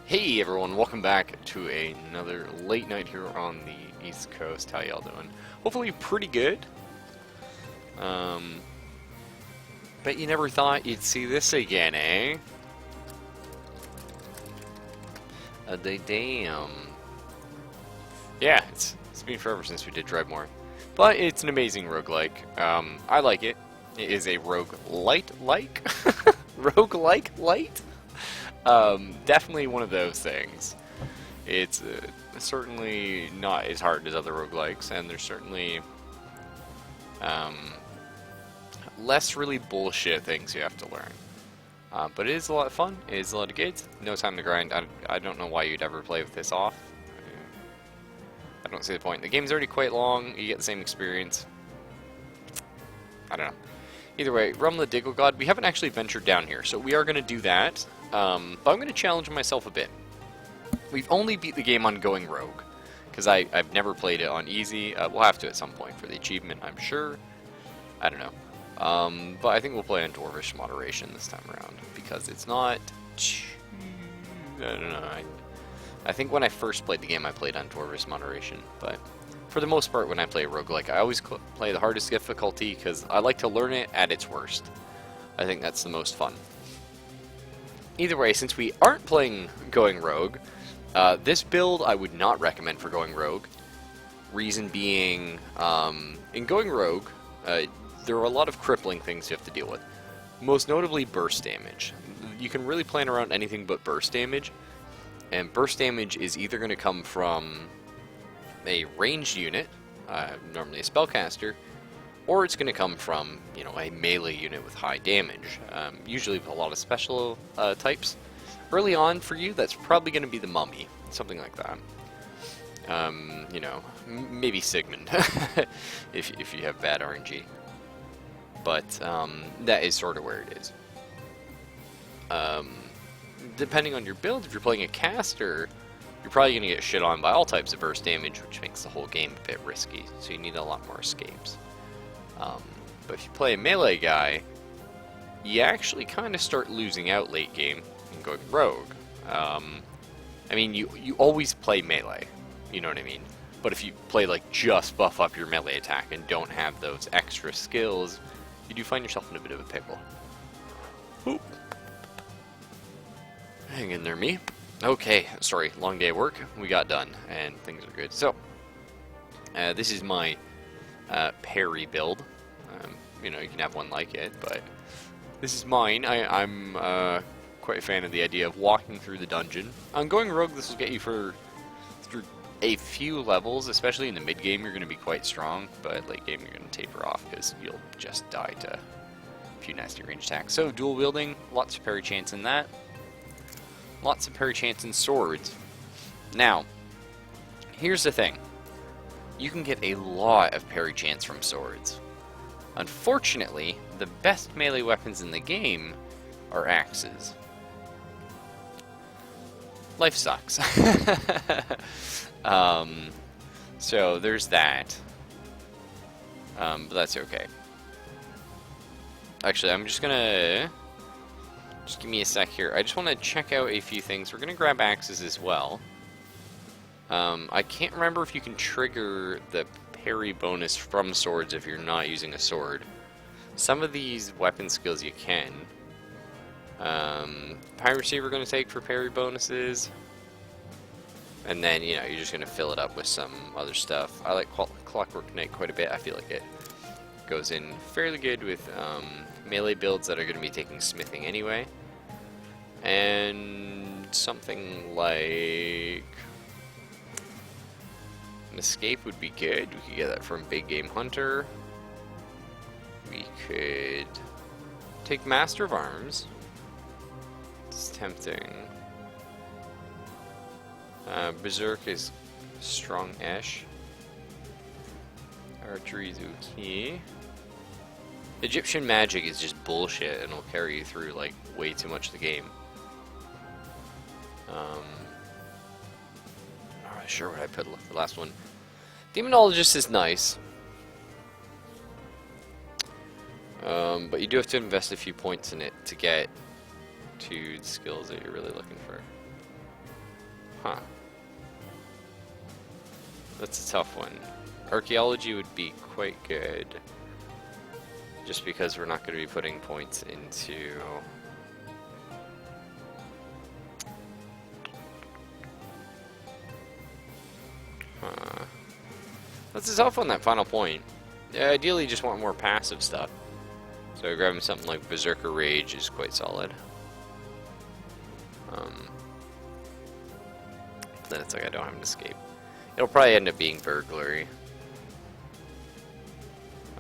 Hey everyone, welcome back to another late night here on the East Coast. How y'all doing? Hopefully pretty good. Bet you never thought you'd see this again, eh? Damn. Yeah, it's been forever since we did Dreadmore. But it's an amazing roguelike. I like it. It is a roguelite-like? Roguelike-light? Definitely one of those things. It's certainly not as hard as other roguelikes, and there's certainly less really bullshit things you have to learn. But it is a lot of fun. It is a lot of good. No time to grind. I don't know why you'd ever play with this off. I don't see the point. The game's already quite long. You get the same experience. I don't know. Either way, Realm of the Diggle God, we haven't actually ventured down here, so we are going to do that. But I'm going to challenge myself a bit. We've only beat the game on going rogue, because I've never played it on easy. We'll have to at some point for the achievement, I'm sure. I don't know. But I think we'll play on Dwarvish moderation this time around, because it's not too... I don't know. I think when I first played the game, I played on Dwarvish moderation, but for the most part, when I play a roguelike, I always play the hardest difficulty, because I like to learn it at its worst. I think that's the most fun. Either way, since we aren't playing going rogue, this build I would not recommend for going rogue. Reason being, in going rogue, there are a lot of crippling things you have to deal with. Most notably, burst damage. You can really plan around anything but burst damage, and burst damage is either going to come from a ranged unit, normally a spellcaster, or it's going to come from, you know, a melee unit with high damage, usually with a lot of special types. Early on for you, that's probably going to be the mummy, something like that. You know, maybe Sigmund, if you have bad RNG. But that is sort of where it is. Depending on your build, if you're playing a caster, you're probably going to get shit on by all types of burst damage, which makes the whole game a bit risky, so you need a lot more escapes. But if you play a melee guy, you actually kind of start losing out late game and going rogue. I mean, you always play melee, you know what I mean? But if you play like just buff up your melee attack and don't have those extra skills, you do find yourself in a bit of a pickle. Oop. Hang in there, me. Okay, sorry, long day at work. We got done, and things are good. So, this is my parry build. You know, you can have one like it, but this is mine. I'm quite a fan of the idea of walking through the dungeon. On going rogue, this will get you through a few levels, especially in the mid game. You're going to be quite strong, but late game you're going to taper off because you'll just die to a few nasty range attacks. So dual wielding, lots of parry chance in that. Lots of parry chance in swords. Now, here's the thing. You can get a lot of parry chance from swords. Unfortunately, the best melee weapons in the game are axes. Life sucks. So there's that. But that's okay. Actually, I'm just gonna... Just give me a sec here. I just want to check out a few things. We're going to grab axes as well. I can't remember if you can trigger the parry bonus from swords if you're not using a sword. Some of these weapon skills you can. Piracy we're going to take for parry bonuses. And then, you know, you're just going to fill it up with some other stuff. I like Clockwork Knight quite a bit. I feel like it goes in fairly good with melee builds that are going to be taking smithing anyway. And something like an escape would be good. We could get that from Big Game Hunter. We could take Master of Arms. It's tempting. Berserk is strong-ish. Archery is okay. Egyptian magic is just bullshit and will carry you through like way too much of the game. I'm not really sure what I put the last one. Demonologist is nice. But you do have to invest a few points in it to get to the skills that you're really looking for. Huh. That's a tough one. Archaeology would be quite good. Just because we're not going to be putting points into... That's a tough one, that final point. Yeah, ideally, you just want more passive stuff. So grabbing something like Berserker Rage is quite solid. Then it's like I don't have an escape. It'll probably end up being Burglary.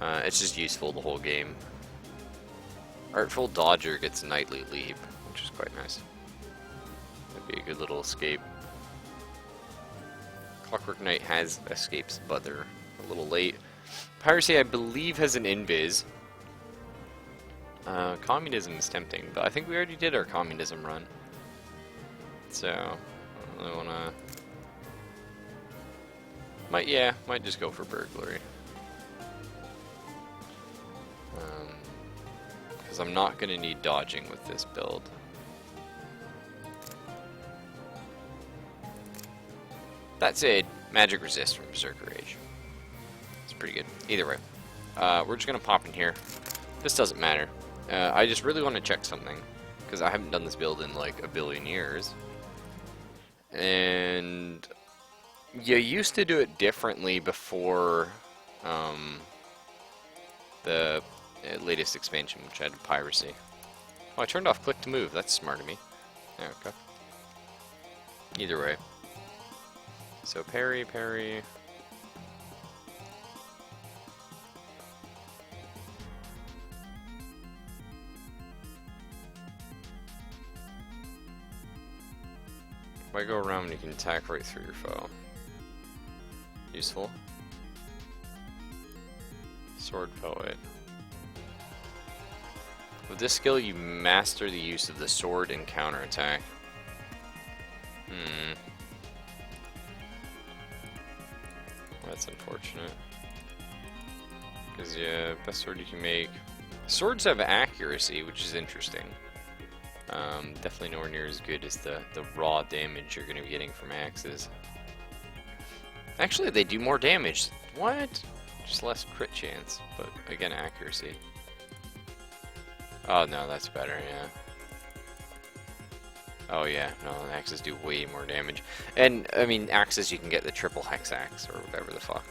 It's just useful the whole game. Artful Dodger gets Nightly Leap, which is quite nice. That'd be a good little escape. Clockwork Knight has escapes, but they're a little late. Piracy, I believe, has an invis. Communism is tempting, but I think we already did our communism run. So, I don't really wanna... Might just go for Burglary. Because I'm not gonna need dodging with this build. That said, Magic Resist from Berserker Rage. It's pretty good. Either way. We're just gonna pop in here. This doesn't matter. I just really want to check something. Because I haven't done this build in like a billion years. And... you used to do it differently before the latest expansion, which had piracy. Oh, I turned off click to move. That's smart of me. Yeah, okay. Either way. So parry, parry. If I go around, you can attack right through your foe. Useful. Sword Poet. With this skill, you master the use of the sword and counterattack. That's unfortunate. Because, yeah, best sword you can make. Swords have accuracy, which is interesting. Definitely nowhere near as good as the raw damage you're going to be getting from axes. Actually, they do more damage. What? Just less crit chance, but again, accuracy. Oh, no, that's better, yeah. Oh, yeah, no, axes do way more damage. And, I mean, axes, you can get the triple hex axe, or whatever the fuck.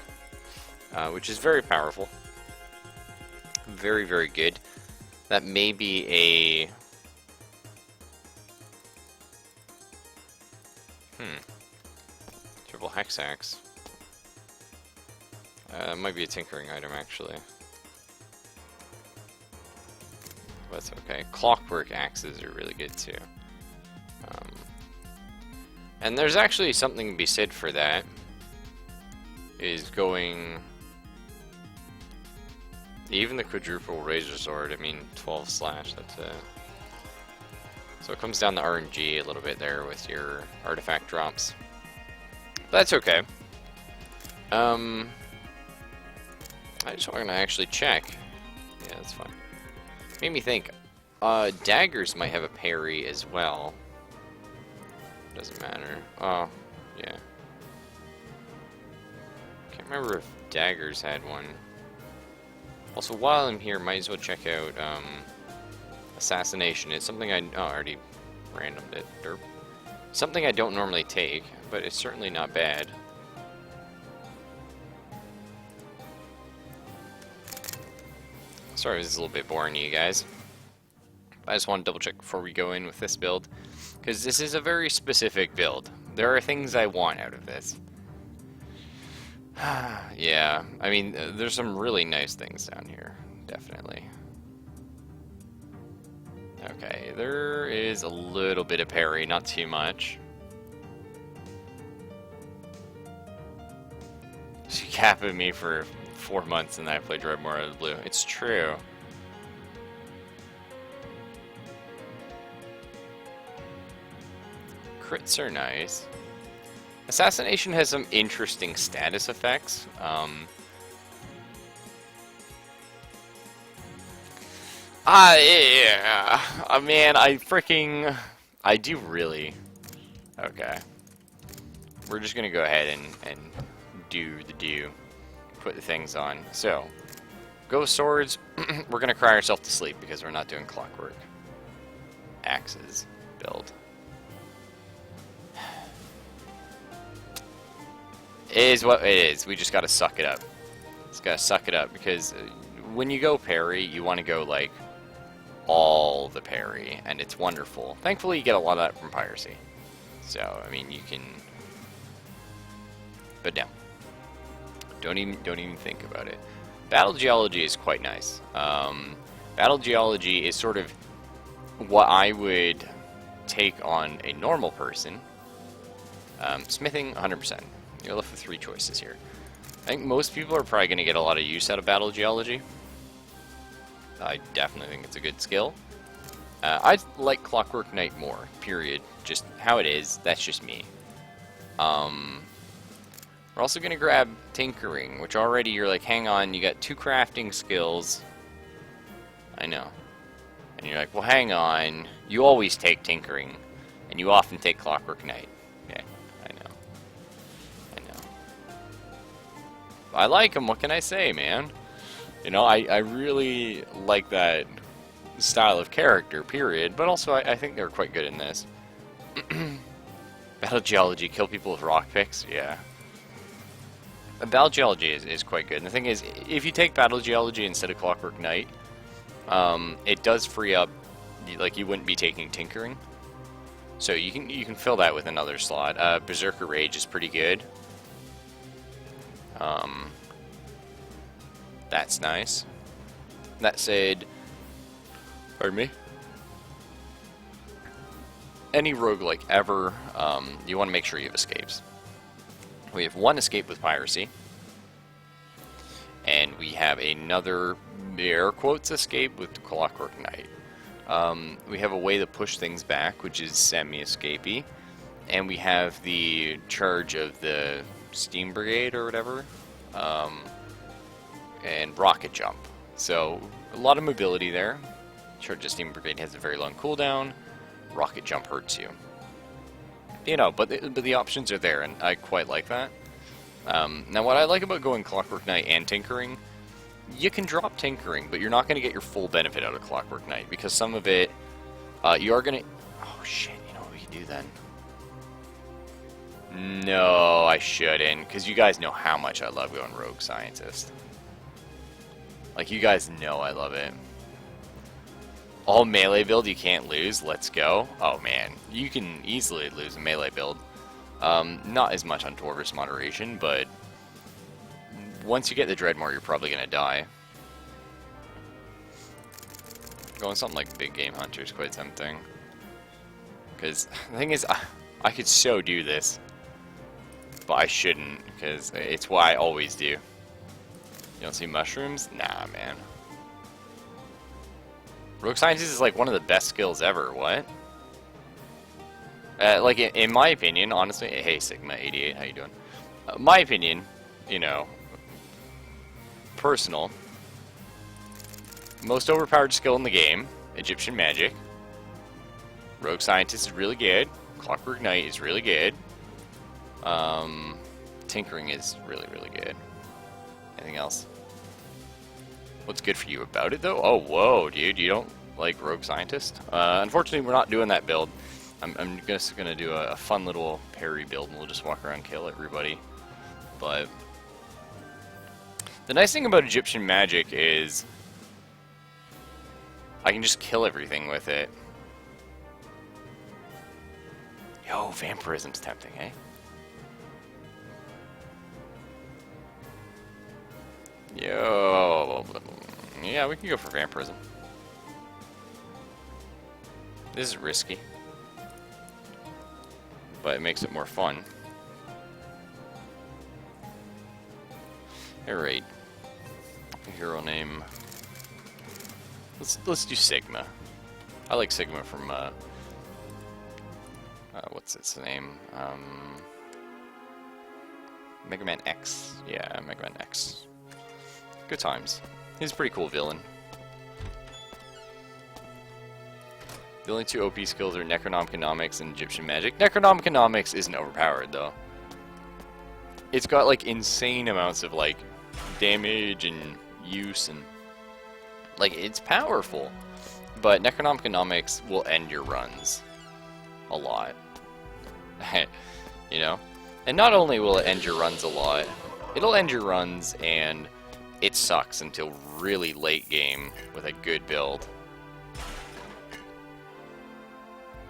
Which is very powerful. Very, very good. That may be a... Triple hex axe. Might be a tinkering item, actually. That's okay. Clockwork axes are really good, too. And there's actually something to be said for that. Is going... Even the quadruple razor sword, I mean, 12 slash, that's it. So it comes down to RNG a little bit there with your artifact drops. But that's okay. I just want to actually check. Yeah, that's fine. Made me think. Daggers might have a parry as well. Doesn't matter. Oh, yeah. Can't remember if daggers had one. Also, while I'm here, might as well check out Assassination. It's something I already randomed it. Derp. Something I don't normally take, but it's certainly not bad. Sorry if this is a little bit boring to you guys. I just want to double check before we go in with this build, because this is a very specific build. There are things I want out of this. Yeah, I mean, there's some really nice things down here, definitely. Okay, there is a little bit of parry, not too much. She capping me for 4 months and then I played Dreadmore out of the blue. It's true. Crits are nice. Assassination has some interesting status effects. Yeah. Man, I do really... Okay. we're just gonna go ahead and do the do. Put the things on. So, go swords. We're gonna cry ourselves to sleep because we're not doing clockwork. Axes build. It is what it is. We just gotta suck it up. Just gotta suck it up because when you go parry, you want to go like all the parry, and it's wonderful. Thankfully, you get a lot of that from piracy. So I mean, you can. But no, don't even think about it. Battle geology is quite nice. Battle geology is sort of what I would take on a normal person. Smithing, 100%. You're left with 3 choices here. I think most people are probably going to get a lot of use out of battle geology. I definitely think it's a good skill. I like Clockwork Knight more, period. Just how it is, that's just me. We're also going to grab Tinkering, which already you're like, hang on, you got 2 crafting skills. I know. And you're like, well, hang on, you always take Tinkering, and you often take Clockwork Knight. Okay, I know. I like him, what can I say, man? You know, I really like that style of character, period, but also I think they're quite good in this. Battle Geology, kill people with rock picks, yeah. Battle Geology is quite good, and the thing is, if you take Battle Geology instead of Clockwork Knight, it does free up, like you wouldn't be taking Tinkering, so you can fill that with another slot. Berserker Rage is pretty good. That's nice. That said, pardon me, any roguelike ever, you want to make sure you have escapes. We have 1 escape with piracy, and we have another air quotes escape with Clockwork Knight. We have a way to push things back, which is semi-escapey, and we have the charge of the Steam Brigade or whatever, and rocket jump. So a lot of mobility there. Charge of Steam Brigade has a very long cooldown. Rocket jump hurts you. You know, but the options are there, and I quite like that. Now, what I like about going Clockwork Knight and Tinkering, you can drop Tinkering, but you're not going to get your full benefit out of Clockwork Knight, because some of it, you are going to... Oh, shit, you know what we can do then? No, I shouldn't, because you guys know how much I love going Rogue Scientist. Like, you guys know I love it. All melee build you can't lose, let's go. Oh man, you can easily lose a melee build. Not as much on Dwarvish Moderation, but once you get the Dreadmore, you're probably going to die. Going something like Big Game Hunter is quite tempting. Because the thing is, I could so do this, but I shouldn't, because it's what I always do. You don't see mushrooms? Nah, man. Rogue Scientist is like one of the best skills ever. What? Like in my opinion, honestly. Hey, Sigma88, how you doing? My opinion, you know, personal. Most overpowered skill in the game, Egyptian magic. Rogue Scientist is really good. Clockwork Knight is really good. Tinkering is really, really good. Anything else? What's good for you about it, though? Oh, whoa, dude, you don't like Rogue Scientist? Unfortunately, we're not doing that build. I'm just going to do a fun little parry build, and we'll just walk around and kill everybody. But the nice thing about Egyptian magic is I can just kill everything with it. Yo, vampirism's tempting, eh? Yo, yeah, we can go for vampirism. This is risky, but it makes it more fun. Alright, hero name. Let's do Sigma. I like Sigma from what's its name? Mega Man X. Yeah, Mega Man X. Good times. He's a pretty cool villain. The only 2 OP skills are Necronomicon and Egyptian Magic. Necronomicon isn't overpowered, though. it's got like insane amounts of like damage and use, and like it's powerful. But Necronomicon will end your runs a lot. You know? And not only will it end your runs a lot, it'll end your runs and it sucks until really late game with a good build.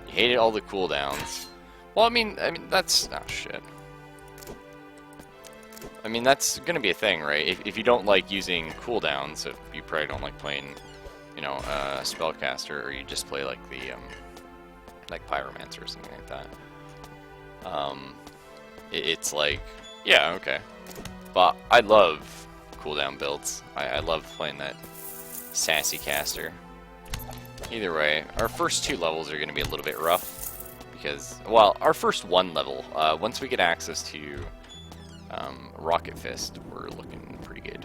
You hated all the cooldowns. Well, I mean that's oh shit. I mean that's gonna be a thing, right? If you don't like using cooldowns, if you probably don't like playing, you know, spellcaster, or you just play like the like pyromancer or something like that. It's like, yeah, okay. But I love cooldown builds. I love playing that sassy caster. Either way, our first 2 levels are going to be a little bit rough because, well, our first 1 level, once we get access to Rocket Fist, we're looking pretty good.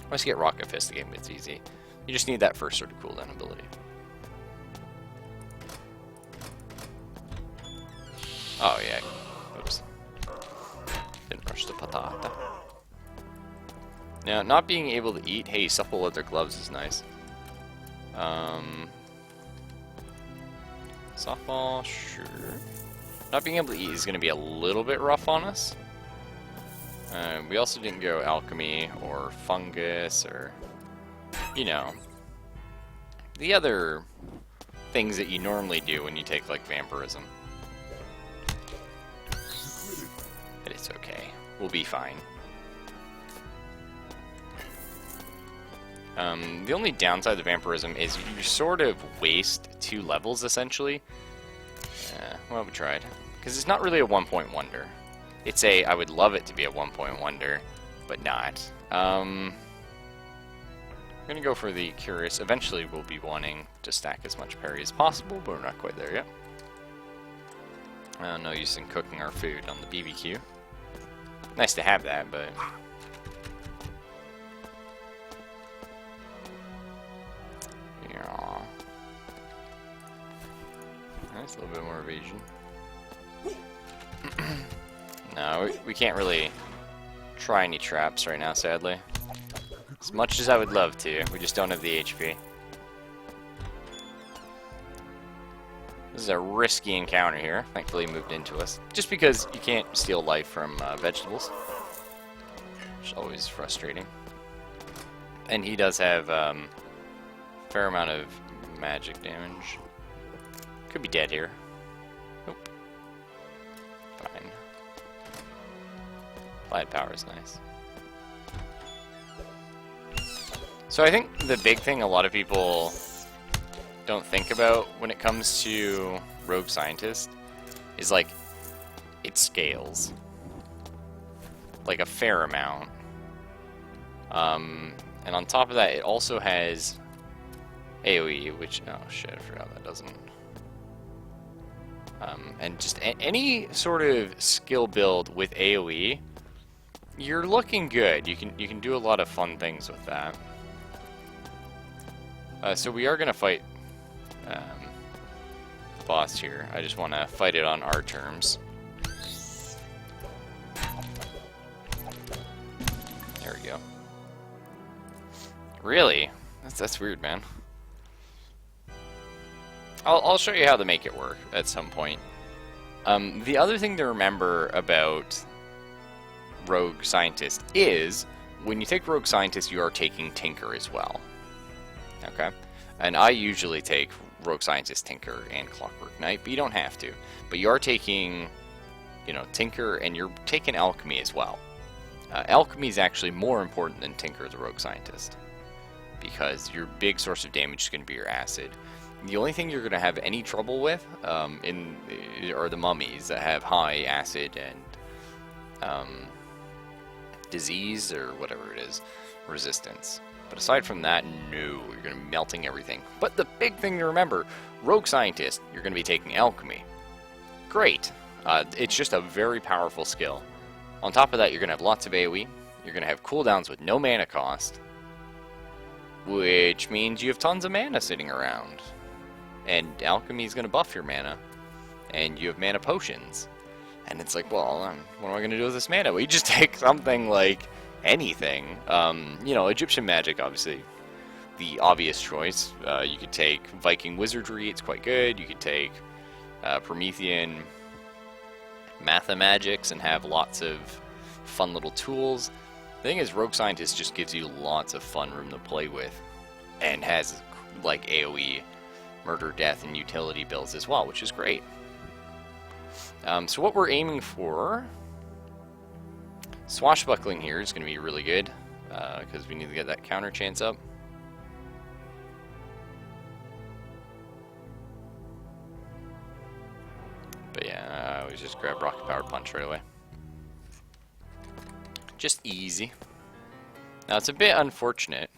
Once you get Rocket Fist, the game gets easy. You just need that first sort of cooldown ability. Oh yeah, oops. Didn't rush the patata. Now, not being able to eat, hey, supple leather gloves is nice. Softball, sure. Not being able to eat is going to be a little bit rough on us. We also didn't go alchemy or fungus or, you know, the other things that you normally do when you take like vampirism. But it's okay. We'll be fine. The only downside of vampirism is you sort of waste 2 levels, essentially. Well, we tried. Because it's not really a 1-point wonder. It's a, I would love it to be a 1-point wonder, but not. I'm going to go for the Curious. Eventually we'll be wanting to stack as much parry as possible, but we're not quite there yet. No use in cooking our food on the BBQ. Nice to have that, but... yeah. Nice, a little bit more evasion. No, we can't really try any traps right now, sadly. As much as I would love to, we just don't have the HP. This is a risky encounter here. Thankfully he moved into us. Just because you can't steal life from vegetables. Which is always frustrating. And he does have a fair amount of magic damage. Could be dead here. Nope. Fine. Light power is nice. So I think the big thing a lot of people don't think about when it comes to Rogue Scientist is like it scales like a fair amount, and on top of that it also has AoE, which, oh shit, I forgot that doesn't, and just any sort of skill build with AoE, you're looking good. You can do a lot of fun things with that. So we are gonna fight the boss here. I just want to fight it on our terms. There we go. Really? That's weird, man. I'll show you how to make it work at some point. The other thing to remember about Rogue Scientist is when you take Rogue Scientist, you are taking Tinker as well. Okay? And I usually take Rogue Scientist, Tinker, and Clockwork Knight, but you don't have to. But you are taking, you know, Tinker, and you're taking Alchemy as well. Alchemy is actually more important than Tinker the Rogue Scientist, because your big source of damage is going to be your acid. The only thing you're going to have any trouble with are the mummies that have high acid and disease, or whatever it is, resistance. But aside from that, no, you're going to be melting everything. But the big thing to remember, Rogue Scientist, you're going to be taking Alchemy. Great. It's just a very powerful skill. On top of that, you're going to have lots of AoE. You're going to have cooldowns with no mana cost, which means you have tons of mana sitting around. And Alchemy is going to buff your mana. And you have mana potions. And it's like, well, what am I going to do with this mana? We just take something like anything. You know, Egyptian magic, obviously, the obvious choice. You could take Viking wizardry, it's quite good. You could take Promethean mathemagics and have lots of fun little tools. The thing is, Rogue Scientist just gives you lots of fun room to play with, and has like AoE, murder, death, and utility builds as well, which is great. So what we're aiming for, swashbuckling here is going to be really good, because we need to get that counter chance up. But yeah, I always just grab Rocket Powered Punch right away. Just easy. Now it's a bit unfortunate.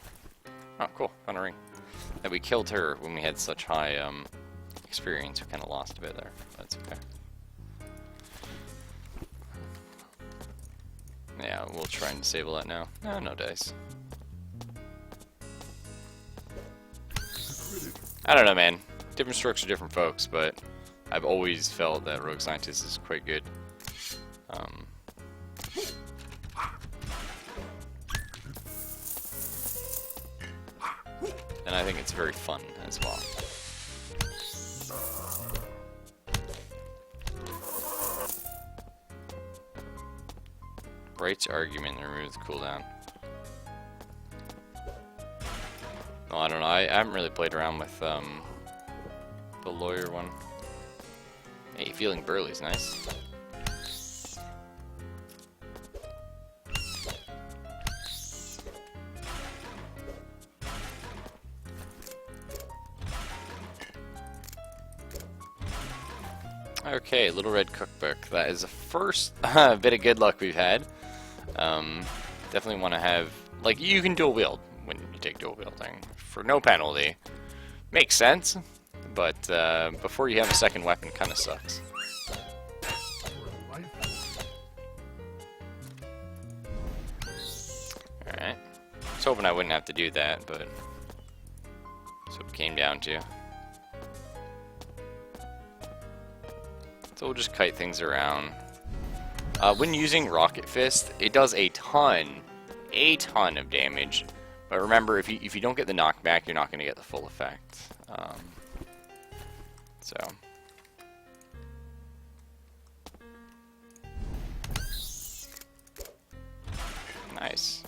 Oh, cool, found a ring. That we killed her when we had such high experience. We kind of lost a bit there. That's okay. Yeah, we'll try and disable that now. No dice. I don't know, man. Different strokes for different folks, but I've always felt that Rogue Scientist is quite good. And I think it's very fun as well. Right's argument removes the cooldown. Oh, I don't know. I haven't really played around with the lawyer one. Hey, feeling burly's nice. Okay, Little Red Cookbook. That is the first bit of good luck we've had. Definitely want to have, like, you can dual wield when you take dual wielding for no penalty. Makes sense, but before you have a second weapon, kind of sucks. Alright. I was hoping I wouldn't have to do that, but that's what it came down to. So we'll just kite things around. When using Rocket Fist, it does a ton of damage. But remember, if you don't get the knockback, you're not going to get the full effect. So. Nice.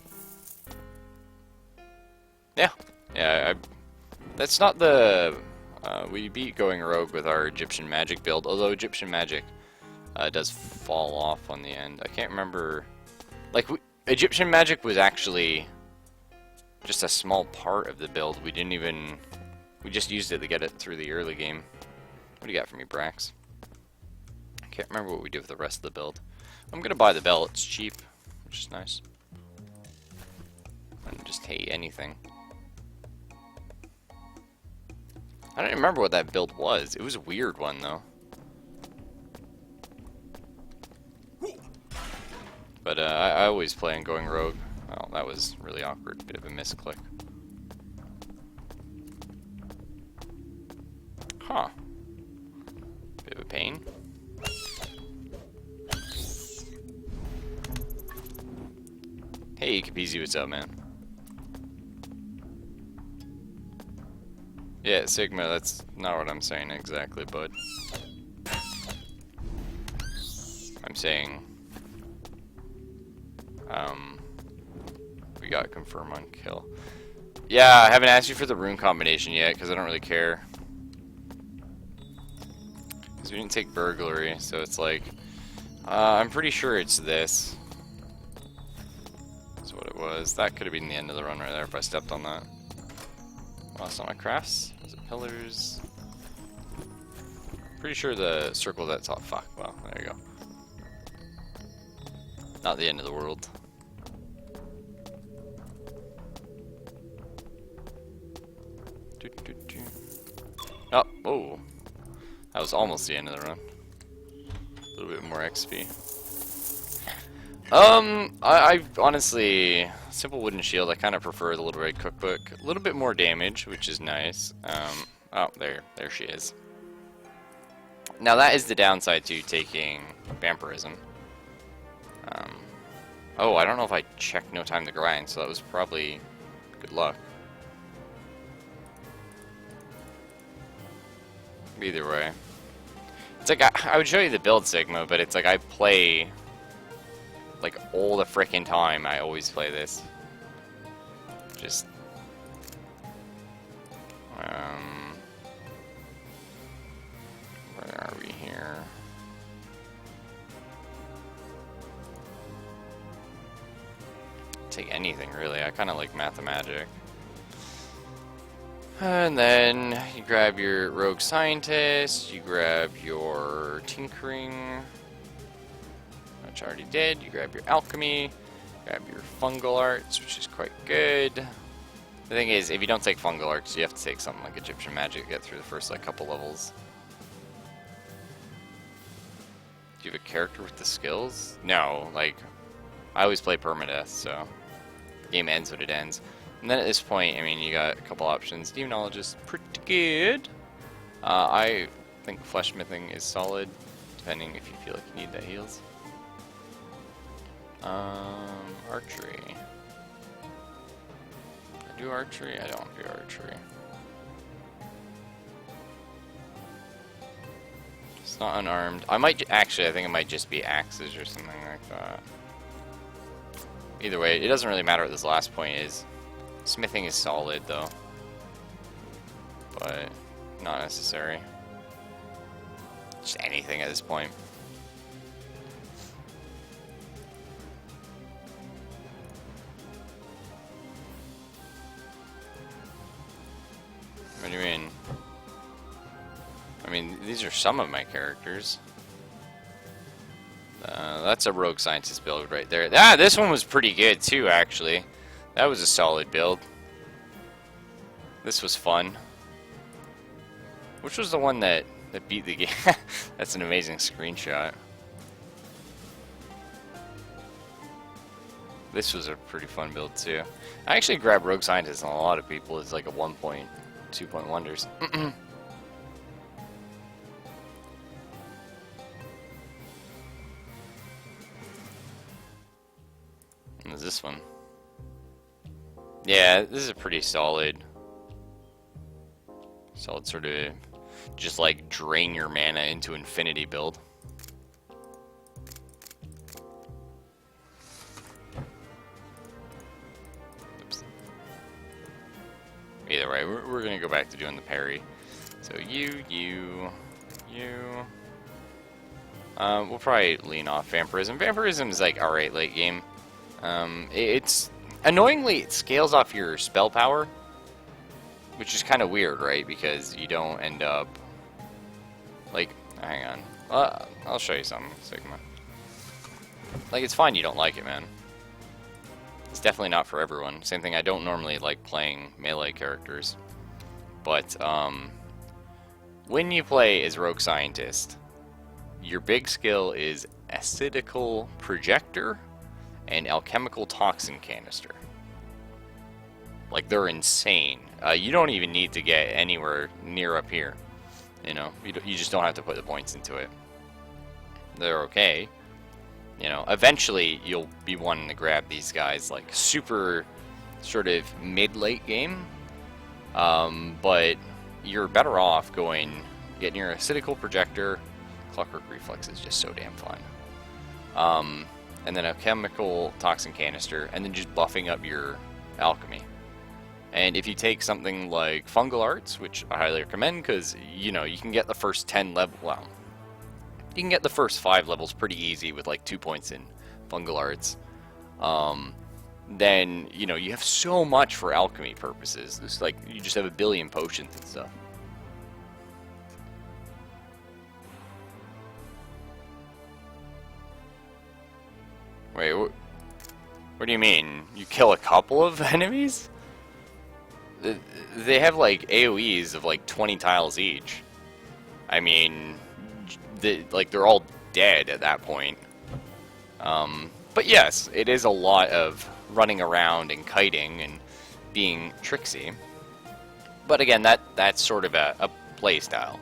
Yeah, that's not the... we beat going rogue with our Egyptian magic build, although Egyptian magic does fall off on the end. I can't remember... Like, Egyptian magic was actually just a small part of the build. We didn't even... We just used it to get it through the early game. What do you got for me, Brax? I can't remember what we did with the rest of the build. I'm gonna buy the bell, it's cheap, which is nice. I just hate anything. I don't remember what that build was. It was a weird one, though. But I always play on going rogue. Well, that was really awkward. Bit of a misclick. Huh. Bit of a pain. Hey, Capizzi, what's up, man? Yeah, Sigma, that's not what I'm saying exactly, bud. I'm saying... we got confirm on kill. Yeah, I haven't asked you for the rune combination yet, because I don't really care. Because we didn't take burglary, so it's like... I'm pretty sure it's this. That's what it was. That could have been the end of the run right there if I stepped on that. Lost all my crafts. Is it pillars? Pretty sure the circle that's top. Fuck. Well, there you go. Not the end of the world. Oh, whoa. That was almost the end of the run. A little bit more XP. I honestly, simple wooden shield, I kind of prefer the Little Red Cookbook. A little bit more damage, which is nice. Oh, there she is. Now that is the downside to taking vampirism. Oh, I don't know if I checked no time to grind, so that was probably good luck. Either way. It's like, I would show you the build Sigma, but it's like I play, like, all the frickin' time. I always play this. Just... where are we here? Take anything, really. I kind of like Mathemagic. And then you grab your Rogue Scientist, you grab your Tinkering, which I already did, you grab your Alchemy, grab your Fungal Arts, which is quite good. The thing is, if you don't take Fungal Arts, you have to take something like Egyptian Magic to get through the first like couple levels. Do you have a character with the skills? No, like, I always play Permadeath, so the game ends when it ends. And then at this point, I mean, you got a couple options. Demonologist, pretty good. I think Fleshmithing is solid, depending if you feel like you need that heals. Archery. I do archery? I don't do archery. It's not unarmed. I might, actually, I think it might just be axes or something like that. Either way, it doesn't really matter what this last point is. Smithing is solid, though. But not necessary. Just anything at this point. What do you mean? I mean, these are some of my characters. That's a Rogue Scientist build right there. Ah, this one was pretty good, too, actually. That was a solid build. This was fun. Which was the one that beat the game? That's an amazing screenshot. This was a pretty fun build too. I actually grabbed Rogue Scientist on a lot of people as like a 1.2 point wonders. What is this one? Yeah, this is a pretty solid sort of just like drain your mana into infinity build. Oops. Either way, we're gonna go back to doing the parry. So you. We'll probably lean off Vampirism. Vampirism is like alright late game. It's annoyingly, it scales off your spell power, which is kind of weird, right? Because you don't end up, like, hang on. I'll show you something, Sigma. Like, it's fine you don't like it, man. It's definitely not for everyone. Same thing, I don't normally like playing melee characters. But, when you play as Rogue Scientist, your big skill is Acidical Projector and Alchemical Toxin Canister. Like, they're insane. You don't even need to get anywhere near up here. You know, you just don't have to put the points into it. They're okay. You know, eventually you'll be wanting to grab these guys, like, super sort of mid-late game. But you're better off getting your Acidical Projector. Clockwork Reflex is just so damn fun. And then a Chemical Toxin Canister, and then just buffing up your Alchemy. And if you take something like Fungal Arts, which I highly recommend, because, you know, you can get the first 10 level, well, you can get the first 5 levels pretty easy with like 2 points in Fungal Arts. Then, you know, you have so much for alchemy purposes. It's like, you just have a billion potions and stuff. Wait, what do you mean? You kill a couple of enemies? They have like AoEs of like 20 tiles each. I mean, they're all dead at that point. But yes, it is a lot of running around and kiting and being tricksy. But again, that's sort of a play style.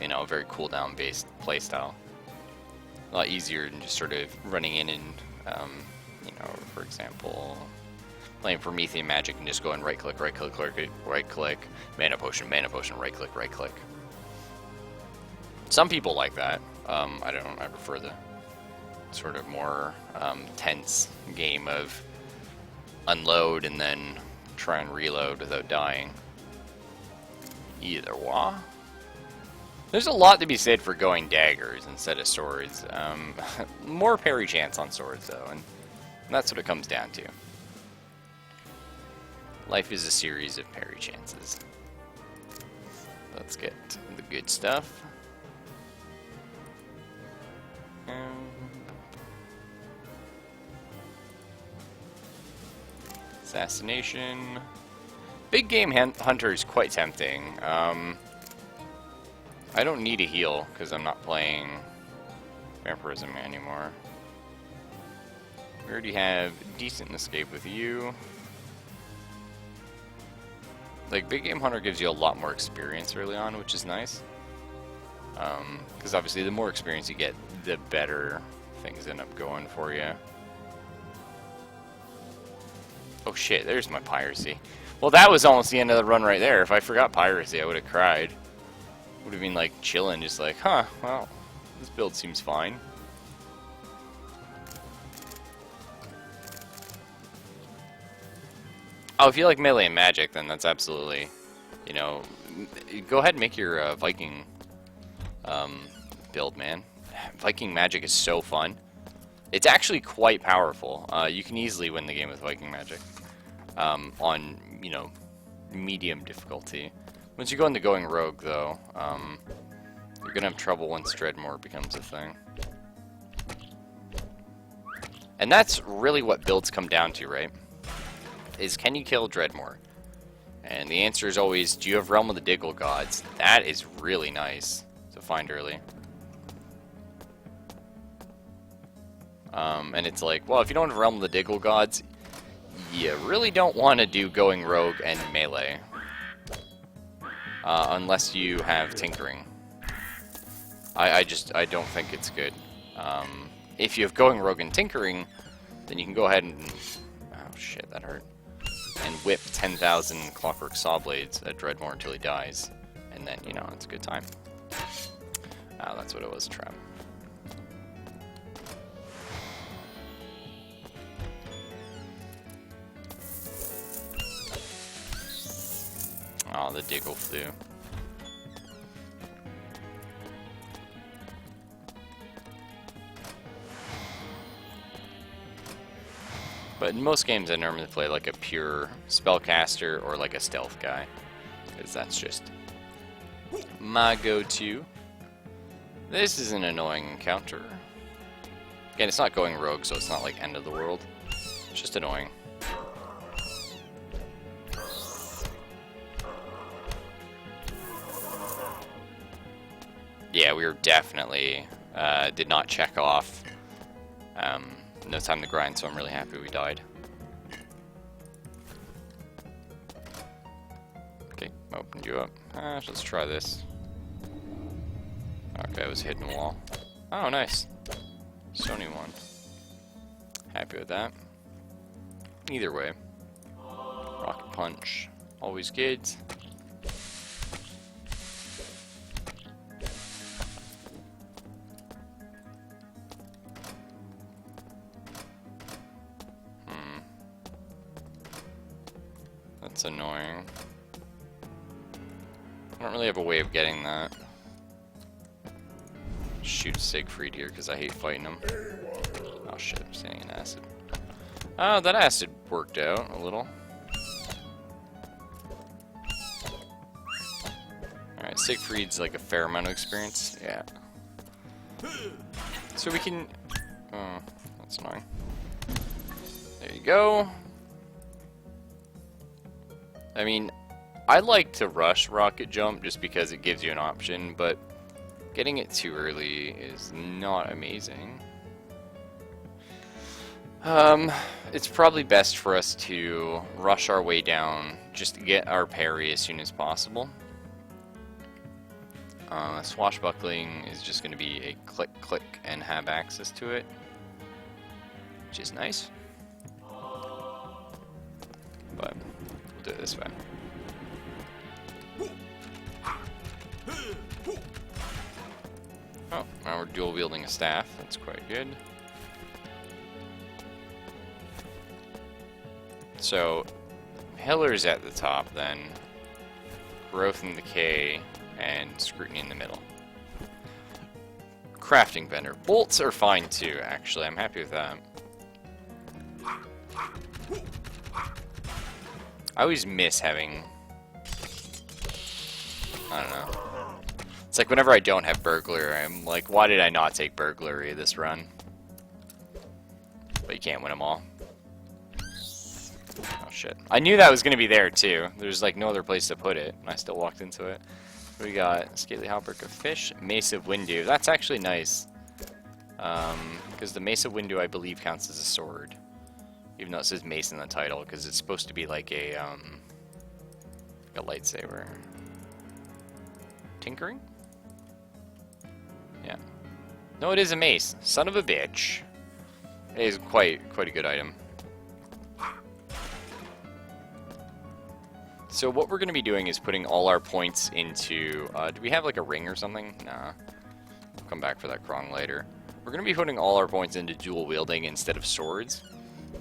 you know, a very cooldown based playstyle. A lot easier than just sort of running in and, you know, for example, playing Promethean Magic and just going right click, mana potion, right click. Some people like that. I don't. I prefer the sort of more tense game of unload and then try and reload without dying. Either way. There's a lot to be said for going daggers instead of swords. More parry chance on swords, though, and that's what it comes down to. Life is a series of parry chances. Let's get the good stuff. Assassination. Big game hunter is quite tempting. I don't need a heal because I'm not playing Vampirism anymore. We already have decent escape with you. Like, Big Game Hunter gives you a lot more experience early on, which is nice. Because obviously the more experience you get, the better things end up going for you. Oh shit, there's my piracy. Well, that was almost the end of the run right there. If I forgot piracy, I would have cried. Would have been like chilling, just like, huh, well, this build seems fine. Oh, if you like melee and magic, then that's absolutely, you know, go ahead and make your Viking build, man. Viking magic is so fun. It's actually quite powerful. You can easily win the game with Viking magic on, you know, medium difficulty. Once you go into going rogue, though, you're gonna have trouble once Dreadmor becomes a thing. And that's really what builds come down to, right? Is can you kill Dreadmor? And the answer is always, do you have Realm of the Diggle Gods? That is really nice to find early. And it's like, well, if you don't have Realm of the Diggle Gods, you really don't want to do going rogue and melee. Unless you have Tinkering. I don't think it's good. If you have going rogue and Tinkering, then you can go ahead and... Oh shit, that hurt. And whip 10,000 Clockwork Saw Blades at Dreadmor until he dies. And then, you know, it's a good time. Ah, that's what it was, trap. Oh, the Diggle flew. But in most games I normally play like a pure spellcaster or like a stealth guy. Because that's just my go-to. This is an annoying encounter. Again, it's not going rogue, so it's not like end of the world. It's just annoying. Yeah, we were definitely did not check off no time to grind, so I'm really happy we died. Okay, opened you up. Let's try this. Okay, it was a hidden wall. Oh, nice. Sony won. Happy with that. Either way. Rocket Punch. Always good. That's annoying. I don't really have a way of getting that. Shoot Siegfried here because I hate fighting him. Oh shit, I'm standing in acid. Oh, that acid worked out a little. Alright, Siegfried's like a fair amount of experience. Yeah. So we can... Oh, that's annoying. There you go. I mean, I like to rush Rocket Jump just because it gives you an option, but getting it too early is not amazing. It's probably best for us to rush our way down just to get our parry as soon as possible. Swashbuckling is just going to be a click, click, and have access to it, which is nice. But we'll do it this way. Oh, now we're dual wielding a staff. That's quite good. So, pillars at the top, then growth and decay, and scrutiny in the middle. Crafting vendor. Bolts are fine too, actually. I'm happy with that. I always miss having... I don't know. It's like whenever I don't have burglary, I'm like, why did I not take burglary this run? But you can't win them all. Oh shit. I knew that was going to be there too. There's like no other place to put it, and I still walked into it. We got Scaly Halberd of Fish, Mace of Windu. That's actually nice. Because the Mace of Windu, I believe, counts as a sword. Even though it says Mace in the title, because it's supposed to be like a lightsaber. Tinkering? Yeah. No, it is a mace. Son of a bitch. It is quite a good item. So what we're going to be doing is putting all our points into... do we have like a ring or something? Nah. We'll come back for that Krong later. We're going to be putting all our points into dual wielding instead of swords.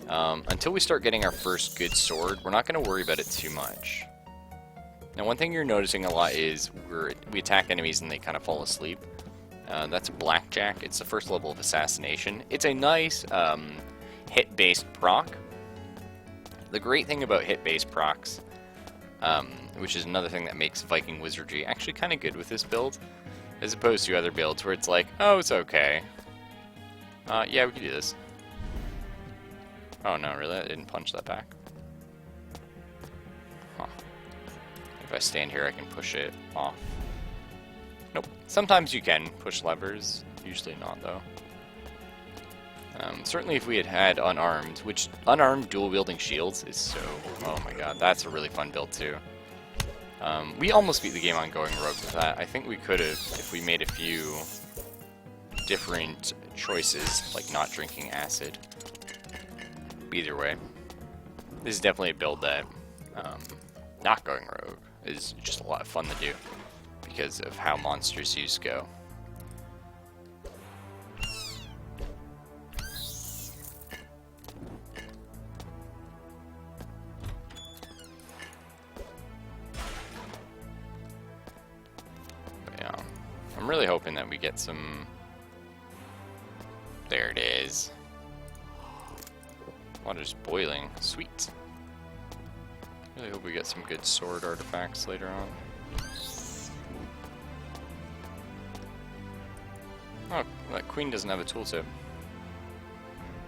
Until we start getting our first good sword, we're not going to worry about it too much. Now, one thing you're noticing a lot is we attack enemies and they kind of fall asleep. That's Blackjack. It's the first level of assassination. It's a nice hit-based proc. The great thing about hit-based procs, which is another thing that makes Viking Wizardry actually kind of good with this build, as opposed to other builds where it's like, oh, it's okay. Yeah, we can do this. Oh no, really? I didn't punch that back. Huh. If I stand here, I can push it off. Nope. Sometimes you can push levers. Usually not, though. Certainly if we had unarmed, which unarmed dual-wielding shields is so... Oh my god, that's a really fun build, too. We almost beat the game on going rogue with that. I think we could have if we made a few different choices, like not drinking acid. Either way, this is definitely a build that not going rogue is just a lot of fun to do because of how monsters use go. But yeah, I'm really hoping that we get some... There it is. Water's boiling. Sweet. Really hope we get some good sword artifacts later on. Oh, that queen doesn't have a tooltip.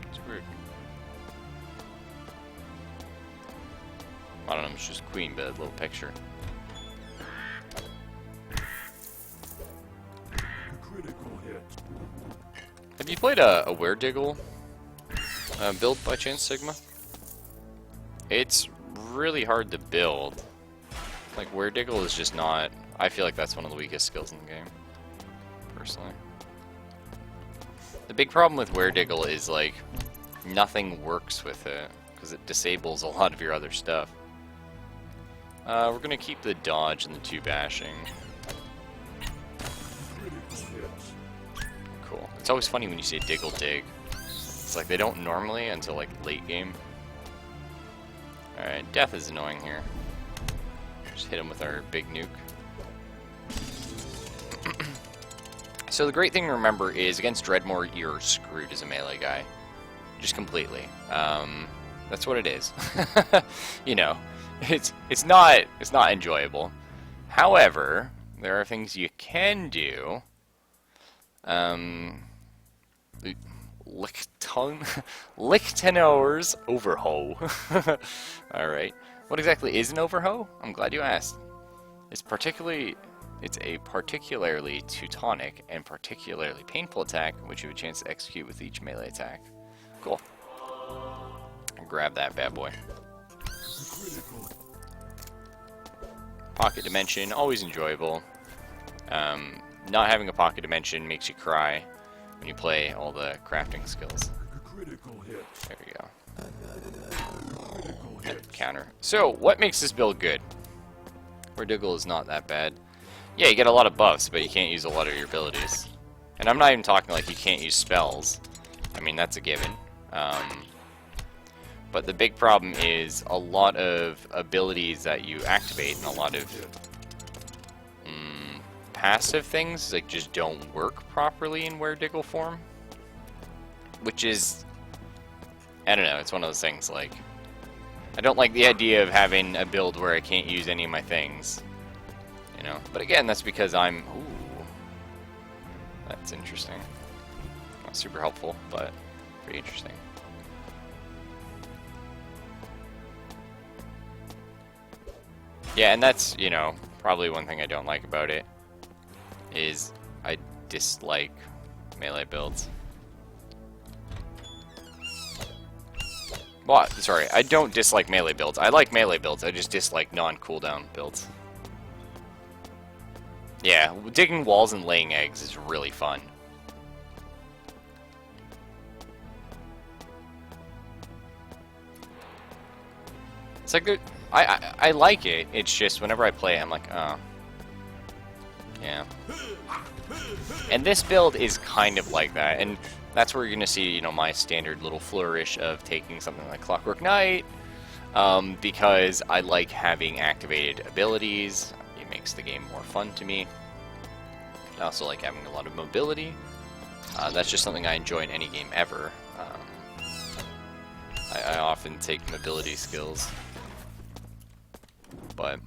It's weird. I don't know, it's just queen, but a little picture. Critical hit. Have you played a Werediggle build by chance, Sigma? It's really hard to build. Like, Werediggle is just not... I feel like that's one of the weakest skills in the game, personally. The big problem with Werediggle is, like, nothing works with it, because it disables a lot of your other stuff. We're gonna keep the dodge and the 2 bashing. Cool. It's always funny when you say diggle dig. It's like they don't normally until like late game. Alright, death is annoying here. Just hit him with our big nuke. So the great thing to remember is against Dreadmore, you're screwed as a melee guy. Just completely. That's what it is. You know, it's not enjoyable. However, there are things you can do. Lichtenauer's Overhoe. Alright. What exactly is an Overhoe? I'm glad you asked. It's a particularly Teutonic and particularly painful attack, which you have a chance to execute with each melee attack. Cool. Grab that bad boy. Pocket Dimension, always enjoyable. Not having a pocket dimension makes you cry when you play all the crafting skills. Critical hit. There we go. Critical hit. Counter. So, what makes this build good? Diggle is not that bad. Yeah, you get a lot of buffs, but you can't use a lot of your abilities. And I'm not even talking like you can't use spells. I mean, that's a given. But the big problem is a lot of abilities that you activate and a lot of passive things like just don't work properly in Diggle form. Which is, I don't know, it's one of those things like, I don't like the idea of having a build where I can't use any of my things, you know. But again, that's because I'm, ooh, that's interesting. Not super helpful, but pretty interesting. Yeah, and that's, you know, probably one thing I don't like about it is I dislike melee builds. Well, sorry, I don't dislike melee builds. I like melee builds, I just dislike non-cooldown builds. Yeah, digging walls and laying eggs is really fun. It's like, I like it, it's just whenever I play it, I'm like, oh. Yeah. And this build is kind of like that, and that's where you're going to see, you know, my standard little flourish of taking something like Clockwork Knight, because I like having activated abilities. It makes the game more fun to me. I also like having a lot of mobility. That's just something I enjoy in any game ever. I often take mobility skills, but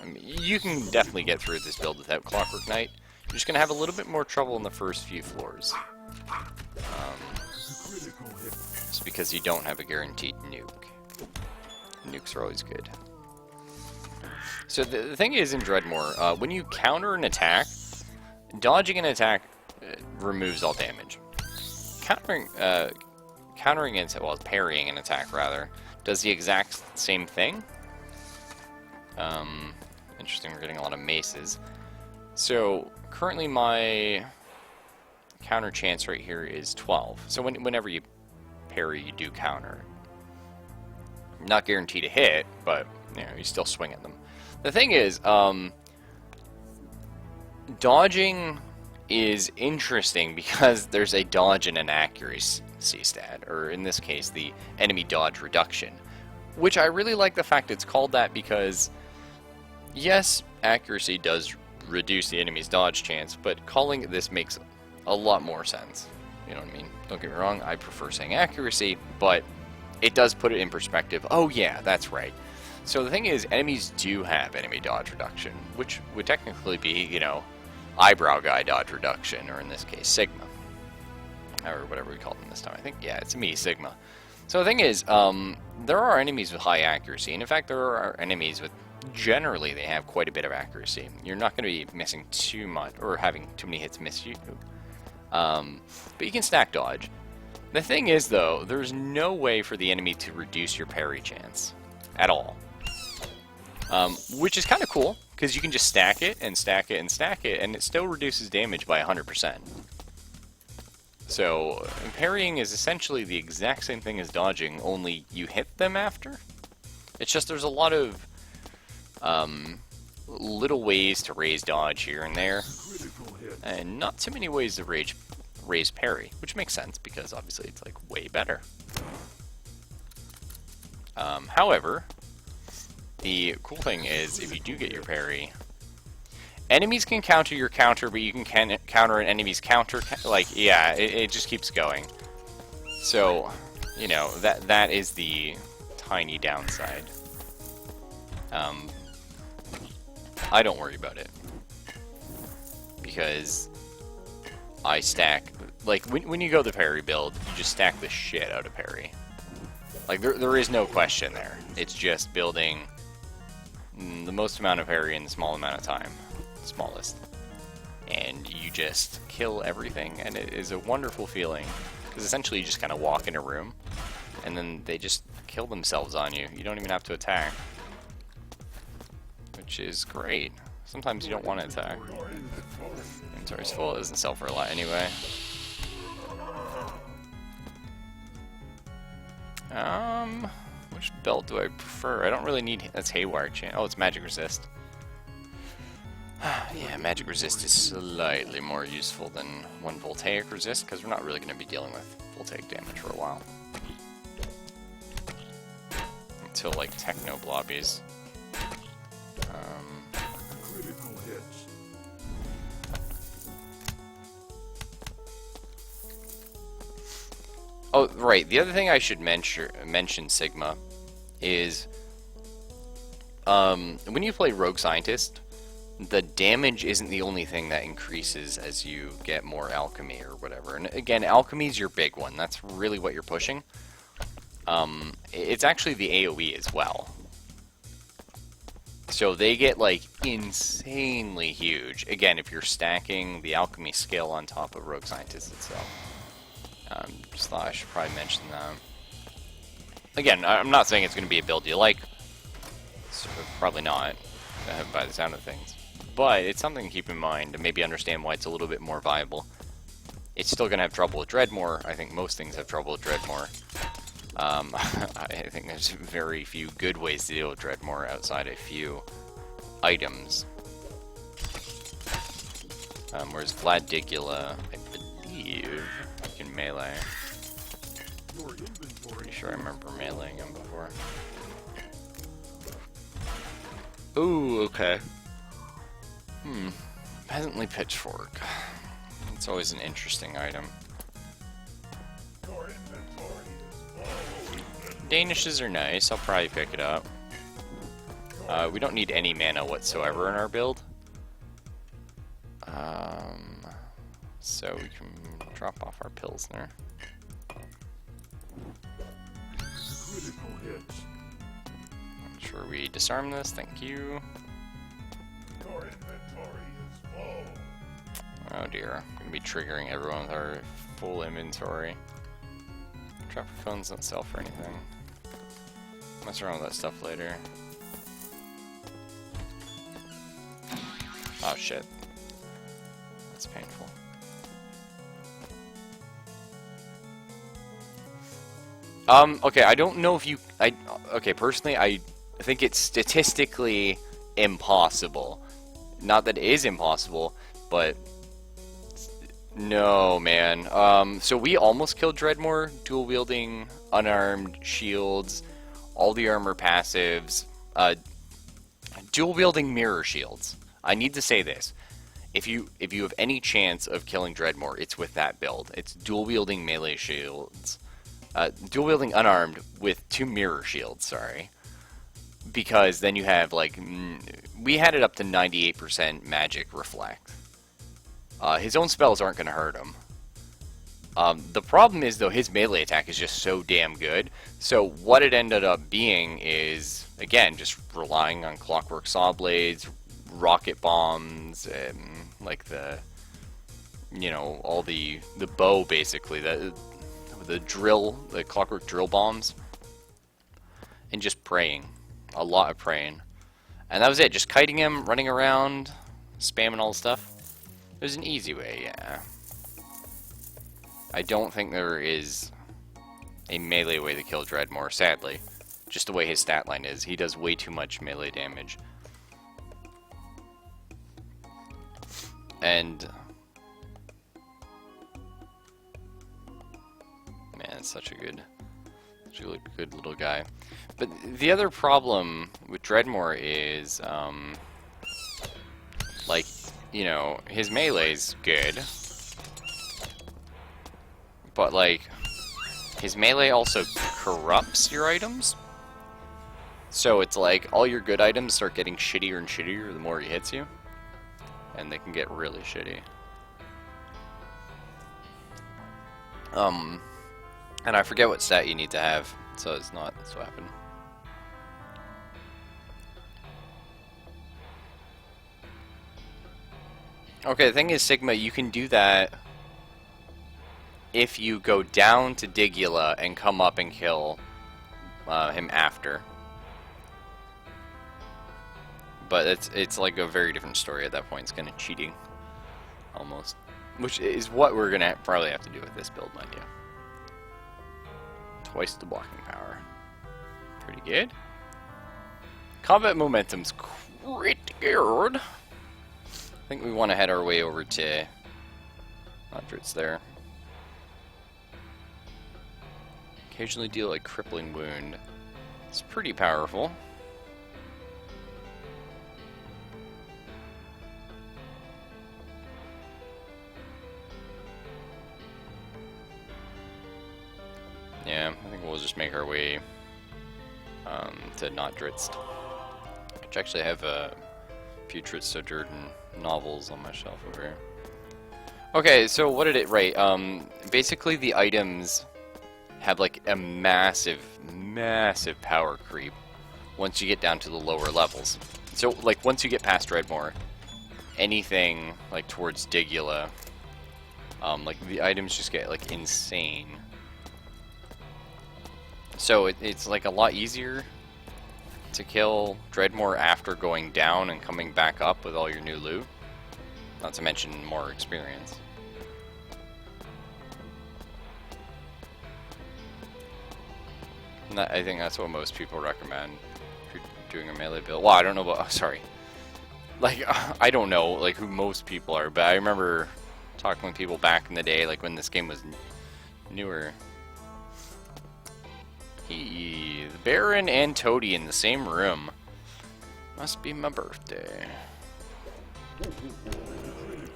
I mean, you can definitely get through this build without Clockwork Knight. You're just going to have a little bit more trouble in the first few floors. It's because you don't have a guaranteed nuke. Nukes are always good. So the thing is in Dreadmor, when you counter an attack, dodging an attack removes all damage. Countering it, well, parrying an attack rather, does the exact same thing. Interesting, we're getting a lot of maces. So currently my counter chance right here is 12. So whenever you parry, you do counter. Not guaranteed to hit, but you know, you still swing at them. The thing is, dodging is interesting because there's a dodge and an accuracy stat, or in this case, the enemy dodge reduction, which I really like the fact it's called that because, yes, accuracy does reduce the enemy's dodge chance, but calling it this makes a lot more sense. You know what I mean? Don't get me wrong, I prefer saying accuracy, but it does put it in perspective. Oh yeah, that's right. So the thing is, enemies do have enemy dodge reduction, which would technically be, you know, eyebrow guy dodge reduction, or in this case, Sigma. Or whatever we call them this time. I think, yeah, it's me, Sigma. So the thing is, there are enemies with high accuracy, and in fact there are enemies with, generally they have quite a bit of accuracy. You're not going to be missing too much, or having too many hits miss you. But you can stack dodge. The thing is, though, there's no way for the enemy to reduce your parry chance at all. Which is kind of cool, because you can just stack it, and stack it, and stack it, and it still reduces damage by 100%. So, parrying is essentially the exact same thing as dodging, only you hit them after. It's just there's a lot of little ways to raise dodge here and there, and not too many ways to raise parry, which makes sense because obviously it's like way better. However, the cool thing is if you do get your parry, enemies can counter your counter, but you can counter an enemy's counter. Like, yeah, it just keeps going. So, you know, that is the tiny downside. I don't worry about it because I stack. Like, when you go the parry build, you just stack the shit out of parry. Like, there is no question there. It's just building the most amount of parry in the small amount of time. Smallest. And you just kill everything, and it is a wonderful feeling. Because essentially you just kind of walk in a room, and then they just kill themselves on you. You don't even have to attack. Which is great. Sometimes you don't want to attack. Inventory's full. It doesn't sell for a lot anyway. Which belt do I prefer? I don't really need... That's Haywire Chain. Oh, it's Magic Resist. Yeah, Magic Resist is slightly more useful than 1 Voltaic Resist, because we're not really going to be dealing with Voltaic damage for a while. Until, like, Techno Blobbies. Critical hits. Oh, right. The other thing I should mention, Sigma, is when you play Rogue Scientist, the damage isn't the only thing that increases as you get more alchemy or whatever. And again, alchemy's your big one. That's really what you're pushing. It's actually the AoE as well. So they get, like, insanely huge. Again, if you're stacking the alchemy skill on top of Rogue Scientist itself. Just thought I should probably mention that. Again, I'm not saying it's going to be a build you like. So probably not, by the sound of things. But it's something to keep in mind and maybe understand why it's a little bit more viable. It's still going to have trouble with Dreadmore. I think most things have trouble with Dreadmore. I think there's very few good ways to deal with Dreadmore outside a few items. Whereas Vladigula, I believe, you can melee. Your inventory. Pretty sure I remember meleeing him before. Ooh, okay. Peasantly Pitchfork. It's always an interesting item. Your inventory is full. Danishes are nice. I'll probably pick it up. We don't need any mana whatsoever in our build. So we can drop off our Pilsner. Critical hits. Make sure we disarm this. Thank you. Your inventory is full. Oh dear. I'm going to be triggering everyone with our full inventory. Trapper phones don't sell for anything. Mess around with that stuff later. Oh shit. That's painful. Okay, I don't know if you... Okay, personally, I think it's statistically impossible. Not that it is impossible, but... No, man. So we almost killed Dreadmore, dual-wielding, unarmed, shields, all the armor passives, dual-wielding mirror shields. I need to say this. If you have any chance of killing Dreadmore, it's with that build. It's dual-wielding melee shields. Dual-wielding unarmed with 2 mirror shields, sorry. Because then you have, like... we had it up to 98% magic reflect. His own spells aren't going to hurt him. The problem is, though, his melee attack is just so damn good. So what it ended up being is, again, just relying on clockwork saw blades, rocket bombs, and, like, the... You know, all the bow, basically. The drill, the clockwork drill bombs. And just praying. A lot of praying. And that was it. Just kiting him, running around, spamming all the stuff. There's an easy way, yeah. I don't think there is a melee way to kill Dreadmore, sadly. Just the way his stat line is. He does way too much melee damage. And... Man, it's such a good little guy. But the other problem with Dreadmore is, like, you know, his melee's good. But, like, his melee also corrupts your items. So it's like, all your good items start getting shittier and shittier the more he hits you. And they can get really shitty. And I forget what stat you need to have, so it's not this weapon. Okay, the thing is, Sigma, you can do that if you go down to Digula and come up and kill him after. but it's like a very different story at that point. It's kind of cheating, almost, which is what we're gonna probably have to do with this build, mind you. Twice the blocking power, pretty good. Combat momentum's pretty good. I think we want to head our way over to Hundreds there. Occasionally deal a crippling wound. It's pretty powerful. Yeah, I think we'll just make our way to not Dritz. Which actually have a few Dritz Sojourn novels on my shelf over here. Okay, so what did it write? Basically the items have like a massive power creep once you get down to the lower levels. So like once you get past Dreadmore, anything like towards Digula, like the items just get like insane. So it's like a lot easier to kill Dreadmore after going down and coming back up with all your new loot. Not to mention more experience. And I think that's what most people recommend if you're doing a melee build. Well, I don't know about, sorry. Like, I don't know like who most people are, but I remember talking with people back in the day, like when this game was newer. The Baron and Toady in the same room. Must be my birthday.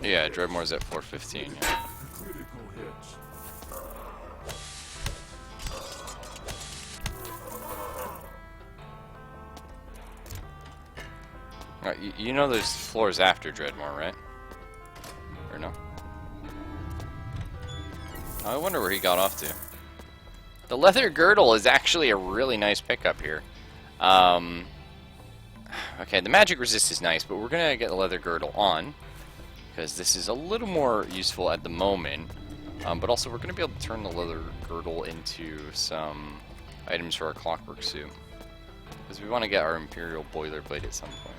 Yeah, Dreadmore's at 415. Yeah. Critical hits. Right, you know there's floors after Dreadmore, right? Or no? I wonder where he got off to. The leather girdle is actually a really nice pickup here. Okay, the magic resist is nice, but we're gonna get the leather girdle on because this is a little more useful at the moment. But also we're gonna be able to turn the leather girdle into some items for our clockwork suit because we want to get our Imperial boilerplate at some point.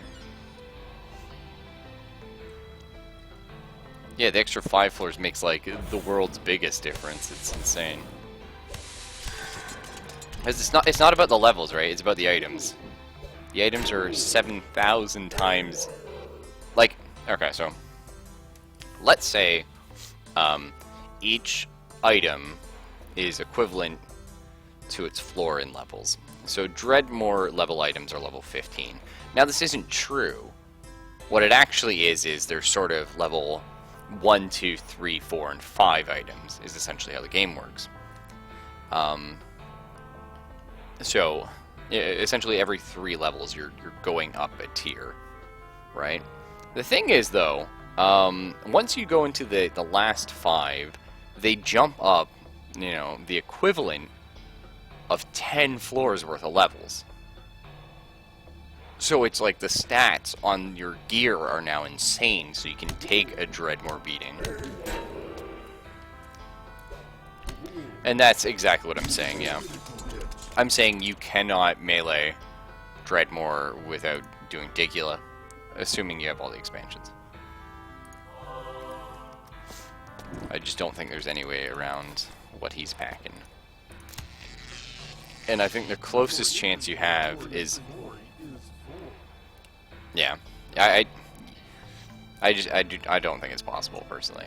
Yeah, the extra 5 floors makes like the world's biggest difference. It's insane. Because it's not about the levels, right? It's about the items. The items are 7,000 times. Like, okay, so let's say each item is equivalent to its floor in levels. So Dreadmore level items are level 15. Now this isn't true. What it actually is they're sort of level 1, 2, 3, 4, and 5 items is essentially how the game works. So essentially every 3 levels you're going up a tier, right? The thing is though, once you go into the last 5, they jump up, you know, the equivalent of 10 floors worth of levels. So it's like the stats on your gear are now insane, so you can take a Dreadmore beating. And that's exactly what I'm saying, yeah. I'm saying you cannot melee Dreadmore without doing Digula, assuming you have all the expansions. I just don't think there's any way around what he's packing. And I think the closest chance you have is... Yeah, I don't think it's possible, personally.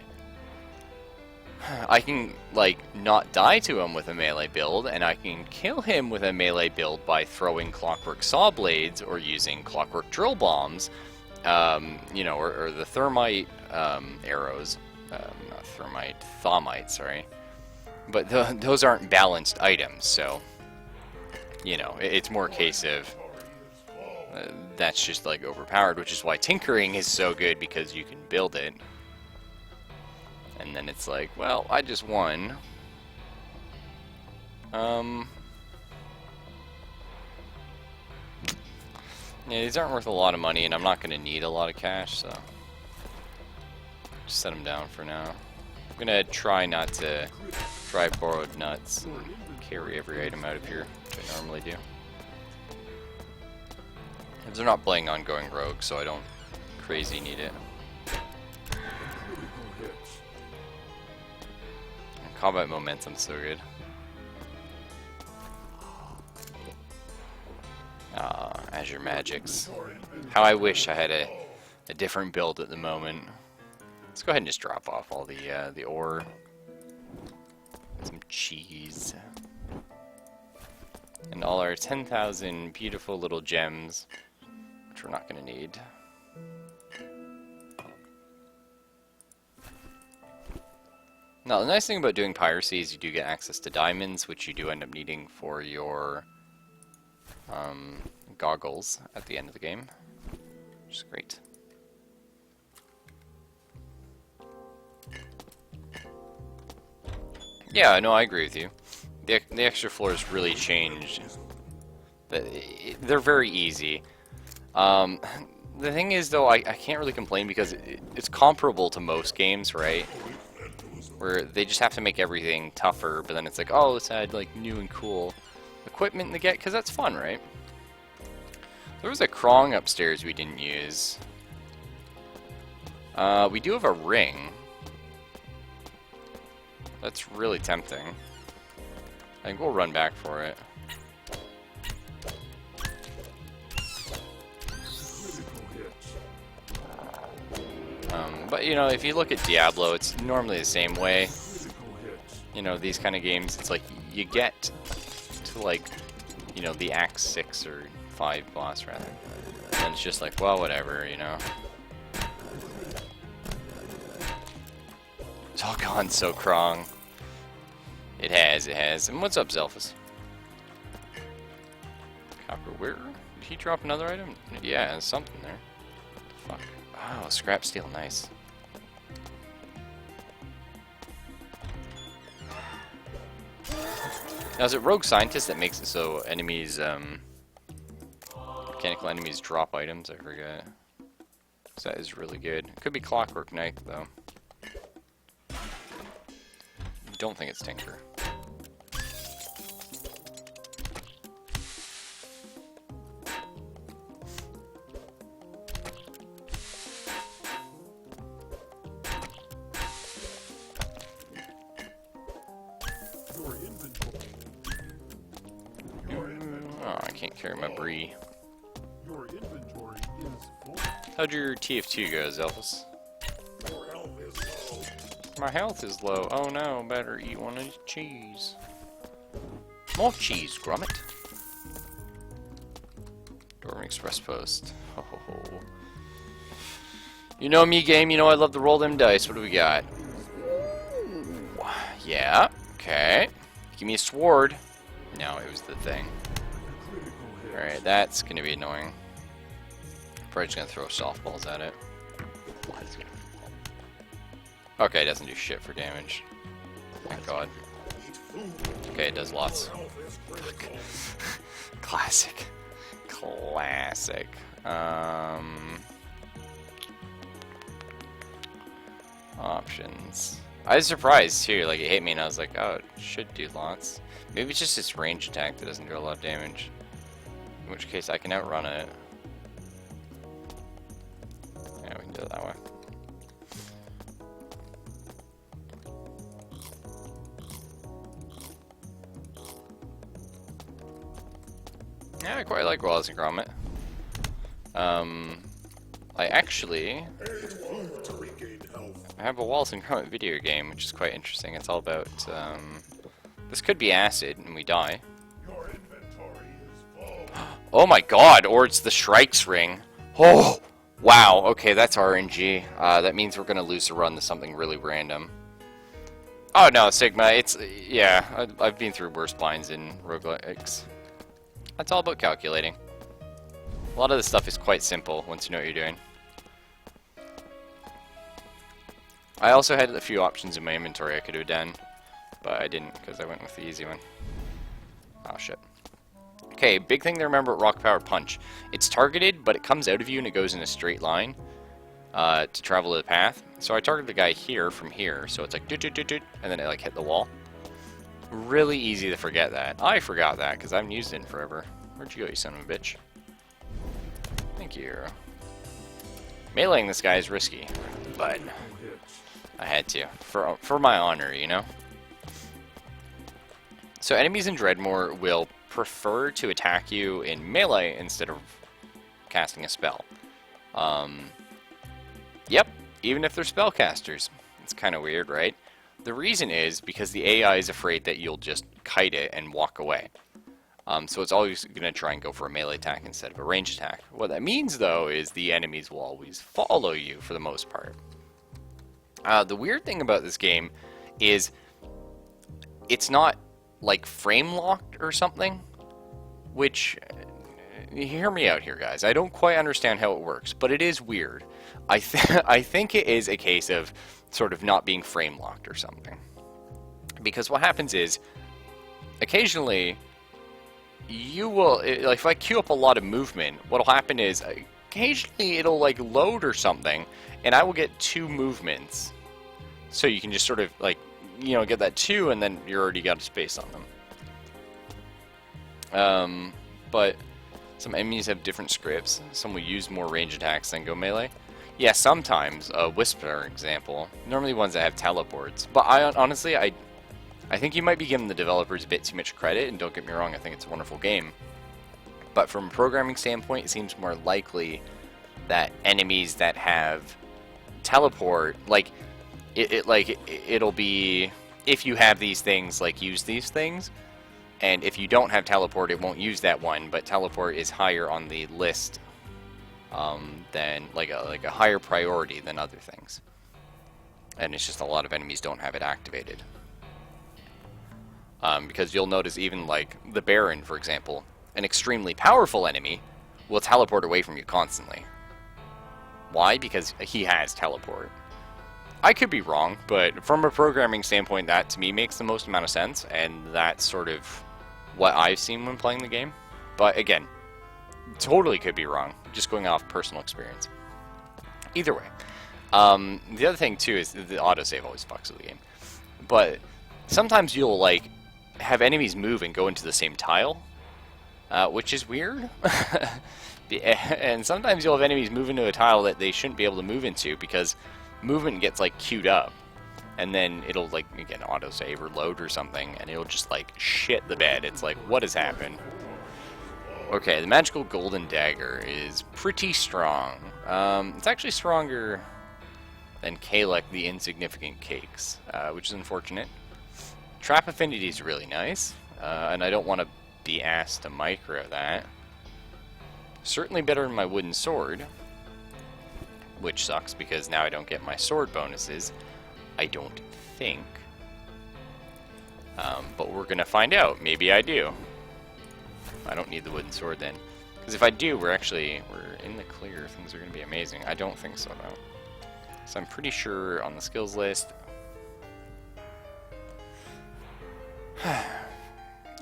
I can, like, not die to him with a melee build, and I can kill him with a melee build by throwing clockwork saw blades or using clockwork drill bombs, you know, or the thermite arrows, not thermite, thaumites, sorry. But those aren't balanced items, so, you know, it's more a case of that's just, like, overpowered, which is why tinkering is so good, because you can build it. And then it's like, well, I just won. Yeah, these aren't worth a lot of money, and I'm not going to need a lot of cash, so just set them down for now. I'm going to try not to try borrowed nuts and carry every item out of here, which I normally do. If they're not playing on going rogue, so I don't crazy need it. Critical hits. Combat momentum's so good. Azure Magics. How I wish I had a different build at the moment. Let's go ahead and just drop off all the ore. Some cheese. And all our 10,000 beautiful little gems, which we're not going to need. Now, the nice thing about doing piracy is you do get access to diamonds, which you do end up needing for your goggles at the end of the game, which is great. Yeah, no, I agree with you. The extra floors really changed. They're very easy. The thing is, though, I can't really complain because it's comparable to most games, right? Where they just have to make everything tougher, but then it's like, oh, let's add like new and cool equipment to get, because that's fun, right? There was a Krong upstairs we didn't use. We do have a ring. That's really tempting. I think we'll run back for it. But you know, if you look at Diablo, it's normally the same way. You know, these kind of games, it's like you get to like, you know, the Act 6 or 5 boss rather, and it's just like, well, whatever, you know. It's all gone so Krong. It has, it has. And what's up, Zelphus? Copper, where? Did he drop another item? Yeah, there's something there. What the fuck? Oh, scrap steel, nice. Now, is it Rogue Scientist that makes it so enemies, mechanical enemies drop items? I forget. So that is really good. Could be Clockwork Knight, though. Don't think it's Tinker. Oh, I can't carry my Bree. Your inventory is full. How'd your TF2 go, Zelphus? Your health is low. My health is low. Oh no, better eat one of these cheese. More cheese, Grommet. Dorm Express Post. Ho ho ho. You know me, game. You know I love to roll them dice. What do we got? Ooh. Yeah. Okay. Give me a sword. No, it was the thing. Alright, that's gonna be annoying. Probably just gonna throw softballs at it. Okay, it doesn't do shit for damage. Thank God. Okay, it does lots. Fuck. Classic. Classic. Options. I was surprised too, like it hit me and I was like, oh, it should do lots. Maybe it's just its range attack that doesn't do a lot of damage. In which case I can outrun it. Yeah, we can do it that way. Yeah, I quite like Wallace and Gromit. I actually I have a Wallace and Gromit video game, which is quite interesting. It's all about, this could be acid and we die. Your inventory is full. Oh my god, or it's the Shrike's Ring. Oh, wow, okay, that's RNG. That means we're gonna lose the run to something really random. Oh no, Sigma, it's, yeah, I've been through worse binds in roguelikes. That's all about calculating. A lot of this stuff is quite simple once you know what you're doing. I also had a few options in my inventory I could have done, but I didn't because I went with the easy one. Oh shit. Okay, big thing to remember at Rock Power Punch. It's targeted, but it comes out of you and it goes in a straight line to travel the path. So I targeted the guy here from here, so it's like doot doot doot doot, and then it like hit the wall. Really easy to forget that. I forgot that because I haven't used it in forever. Where'd you go, you son of a bitch? Thank you. Meleeing this guy is risky, but I had to. For my honor, you know? So enemies in Dreadmore will prefer to attack you in melee instead of casting a spell. Yep, even if they're spellcasters. It's kind of weird, right? The reason is because the AI is afraid that you'll just kite it and walk away. So it's always going to try and go for a melee attack instead of a ranged attack. What that means, though, is the enemies will always follow you for the most part. The weird thing about this game is it's not like frame locked or something, which, hear me out here, guys. I don't quite understand how it works, but it is weird. I think it is a case of sort of not being frame locked or something. Because what happens is, occasionally, you will, like, if I queue up a lot of movement, what'll happen is, occasionally it'll, like, load or something, and I will get 2 movements. So you can just sort of, like, you know, get that 2, and then you already got a space on them. But some enemies have different scripts. Some will use more range attacks than go melee. Yeah, sometimes. Wisp, for example. Normally ones that have teleports. But honestly, I think you might be giving the developers a bit too much credit, and don't get me wrong, I think it's a wonderful game. But from a programming standpoint, it seems more likely that enemies that have teleport, like, it'll be, if you have these things, like, use these things, and if you don't have teleport, it won't use that one, but teleport is higher on the list than, like a higher priority than other things. And it's just a lot of enemies don't have it activated. Because you'll notice even, like, the Baron, for example, an extremely powerful enemy will teleport away from you constantly. Why? Because he has teleport. I could be wrong, but from a programming standpoint, that to me makes the most amount of sense, and that's sort of what I've seen when playing the game. But again, totally could be wrong, just going off personal experience. Either way. The other thing, too, is the autosave always fucks with the game. But sometimes you'll, like, have enemies move and go into the same tile, which is weird. And sometimes you'll have enemies move into a tile that they shouldn't be able to move into because movement gets, like, queued up. And then it'll, like, again, autosave or load or something, and it'll just, like, shit the bed. It's like, what has happened? Okay, the magical golden dagger is pretty strong. It's actually stronger than Kalek the Insignificant Cakes, which is unfortunate. Trap affinity is really nice, and I don't want to be asked to micro that. Certainly better than my wooden sword, which sucks because now I don't get my sword bonuses. I don't think. But we're going to find out. Maybe I do. I don't need the wooden sword then. Because if I do, we're in the clear. Things are going to be amazing. I don't think so, though. So I'm pretty sure on the skills list,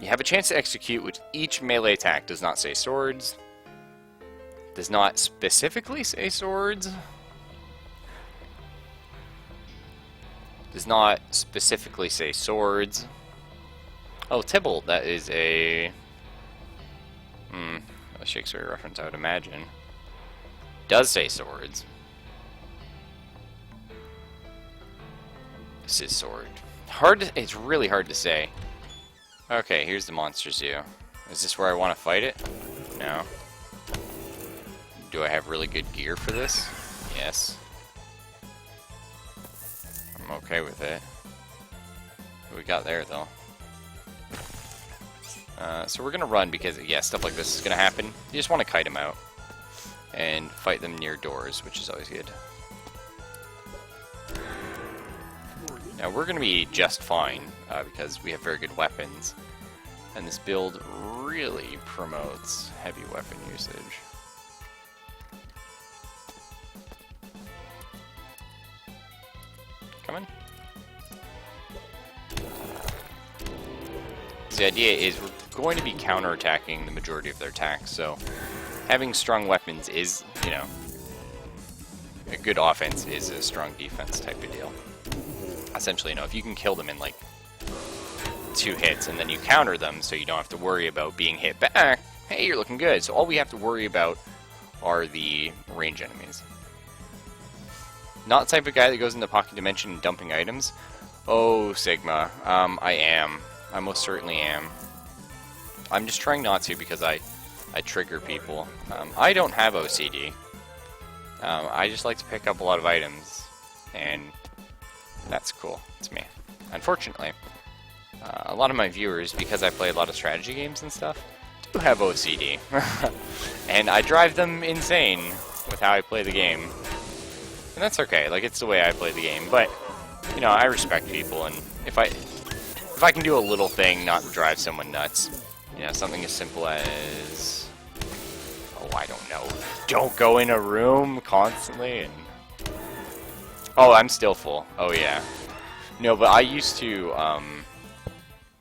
you have a chance to execute with each melee attack. Does not say swords. Does not specifically say swords. Does not specifically say swords. Oh, Tybalt, that is a Shakespeare reference, I would imagine. Does say swords. This is sword. It's really hard to say. Okay, here's the monster zoo. Is this where I want to fight it? No. Do I have really good gear for this? Yes. I'm okay with it. What we got there, though? So we're gonna run because, yeah, stuff like this is gonna happen. You just want to kite them out and fight them near doors, which is always good. Now we're gonna be just fine because we have very good weapons, and this build really promotes heavy weapon usage. Come on. The idea is we're going to be counterattacking the majority of their attacks, so having strong weapons is, you know, a good offense is a strong defense type of deal. Essentially, you know, if you can kill them in like 2 hits and then you counter them so you don't have to worry about being hit back, hey, you're looking good. So all we have to worry about are the range enemies. Not the type of guy that goes into Pocket Dimension dumping items. Oh, Sigma. I am. I most certainly am. I'm just trying not to because I trigger people. I don't have OCD. I just like to pick up a lot of items, and that's cool. It's me. Unfortunately, a lot of my viewers, because I play a lot of strategy games and stuff, do have OCD. And I drive them insane with how I play the game. And that's okay, like, it's the way I play the game, but, you know, I respect people, and if I can do a little thing not to drive someone nuts, you know, something as simple as, oh, I don't know, don't go in a room constantly, and, oh, I'm still full, oh yeah. No, but I used to,